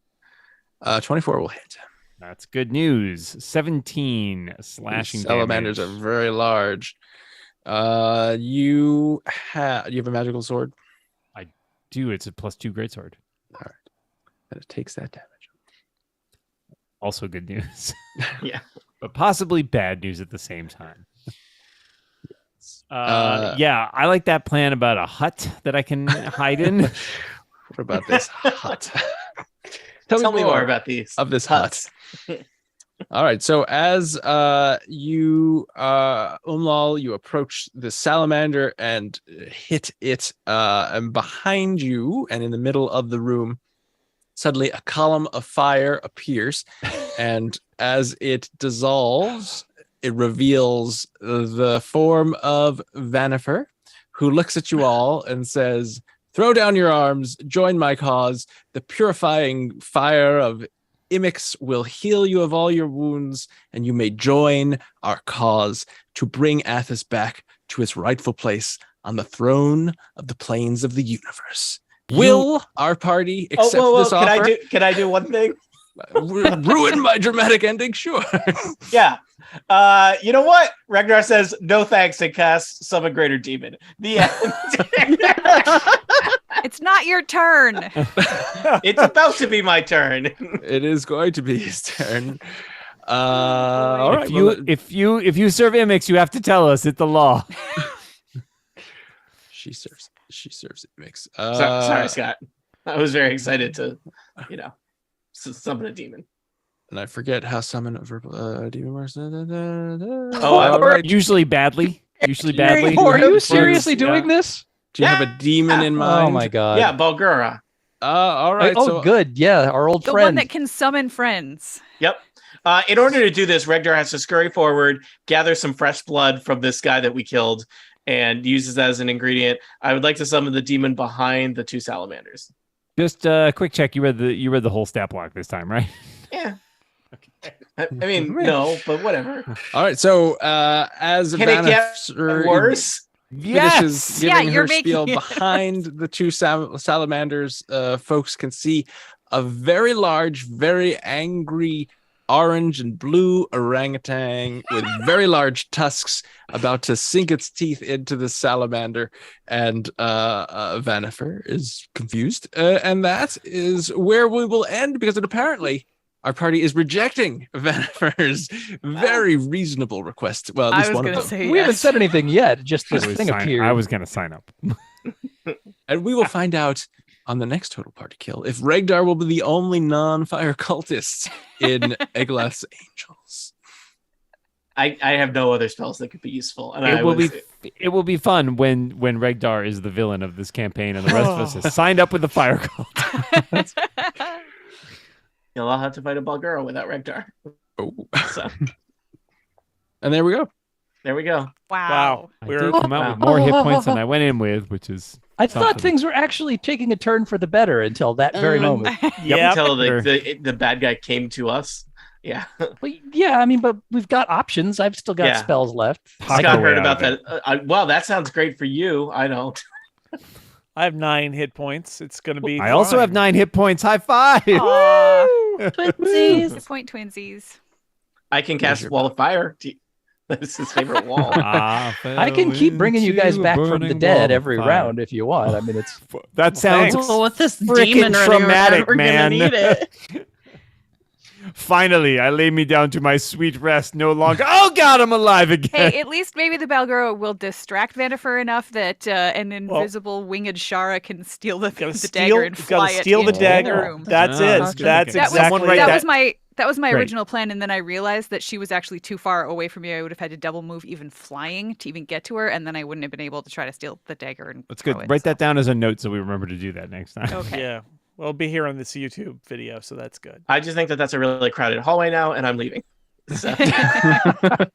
24 will hit. That's good news. 17 slashing Salamanders damage. are very large. You have a magical sword? Do it's a +2 greatsword. And it takes that damage. Also good news. Yeah. But possibly bad news at the same time. Uh, Yeah, I like that plan about a hut that I can hide in. What about this hut? Tell me more about these of this hut. All right. So as you Umlal, you approach the salamander and hit it, and behind you and in the middle of the room, suddenly a column of fire appears, and as it dissolves, it reveals the form of Vanifer, who looks at you all and says, "Throw down your arms, join my cause. The purifying fire of Imix will heal you of all your wounds, and you may join our cause to bring Athos back to his rightful place on the throne of the plains of the universe." Will our party accept this offer? Can I do one thing? Ruin my dramatic ending? Sure. Yeah. You know what? Ragnar says no thanks and casts Summon Greater Demon. The end. It's not your turn. It's about to be my turn. It is going to be his turn. All right. If you serve Imix, you have to tell us. It's the law. She serves. she serves it mix. Sorry, Scott. I was very excited to, summon a demon. And I forget how summon a verbal demon works. Oh, all right. Usually badly. Usually Very badly. important. Are you seriously doing Yeah. this? Do you have a demon in mind? Oh my god. Yeah, Bulgura. All right. Oh, so good. Yeah, our old The friend. one that can summon friends. Yep. In order to do this, Regdar has to scurry forward, gather some fresh blood from this guy that we killed, and uses that as an ingredient. I would like to summon the demon behind the two salamanders. Just a quick check. You read the whole stat block this time, right? Yeah. I mean, no, but whatever. All right. So as Can it get Vanna worse? finishes Yeah, giving you're her spiel making it behind the two salamanders, folks can see a very large, very angry orange and blue orangutan with very large tusks about to sink its teeth into the salamander, and Vanifer is confused, and that is where we will end, because apparently our party is rejecting Vanifer's very reasonable request. Well, at I least was one of gonna them. say We haven't yes. said anything yet. Just this thing appeared. I was going to sign up. And we will find out on the next Total Party Kill if Regdar will be the only non-fire cultist in Eglath's Angels. I have no other spells that could be useful. And It will be fun when Regdar is the villain of this campaign and the rest of us has signed up with the fire cult. You'll all have to fight a Bulgura without Regdar. Oh. So And there we go. there we go. Wow. I did come out with more hit points than I went in with, which is I thought something. things were actually taking a turn for the better until that very moment. Yeah. Until Sure. the bad guy came to us. Yeah. Well, yeah, I mean, but we've got options. I've still got Yeah. spells left. Talk Scott your way heard out about of that. Well, that sounds great for you. I don't. I have 9 hit points. It's going to be. I also have fine. 9 hit points. High five. Aw. Twinsies. Good point, twinsies. I can cast Pleasure. Wall of Fire. That's his favorite wall. I can keep bringing you guys back from the dead every round if you want. I mean, it's That sounds thanks. Well, with this Frickin' demon running traumatic, around, we're man. gonna need it. finally I lay me down to my sweet rest no longer. Oh God, I'm alive again. Hey, at least maybe the Balgura will distract Vanifer enough that an invisible winged Shara can steal the dagger and fly it steal the into dagger. the room. That's Ah, it. that's That's true. exactly Right, that that. was my Right. original plan, and then I realized that she was actually too far away from me. I would have had to double move even flying to even get to her, and then I wouldn't have been able to try to steal the dagger and That's throw good. it, Write so. that down as a note so we remember to do that next time. Okay. Yeah. Well, it'll be here on this YouTube video, so that's good. I just think that that's a really crowded hallway now, and I'm leaving. So,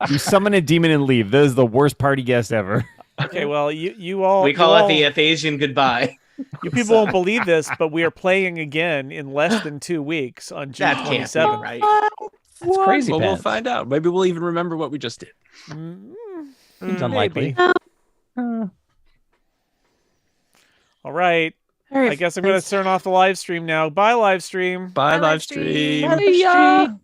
You summon a demon and leave. That is the worst party guest ever. Okay, well, you all we call it the Athasian goodbye. You people won't believe this, but we are playing again in less than 2 weeks on June That can't be 27th. right. That's crazy. Well, we'll pants. find out. Maybe we'll even remember what we just did. Seems unlikely. All right. All right, I guess I'm going to turn off the live stream now. Bye, live stream. Bye, Bye, live stream. Bye, live stream.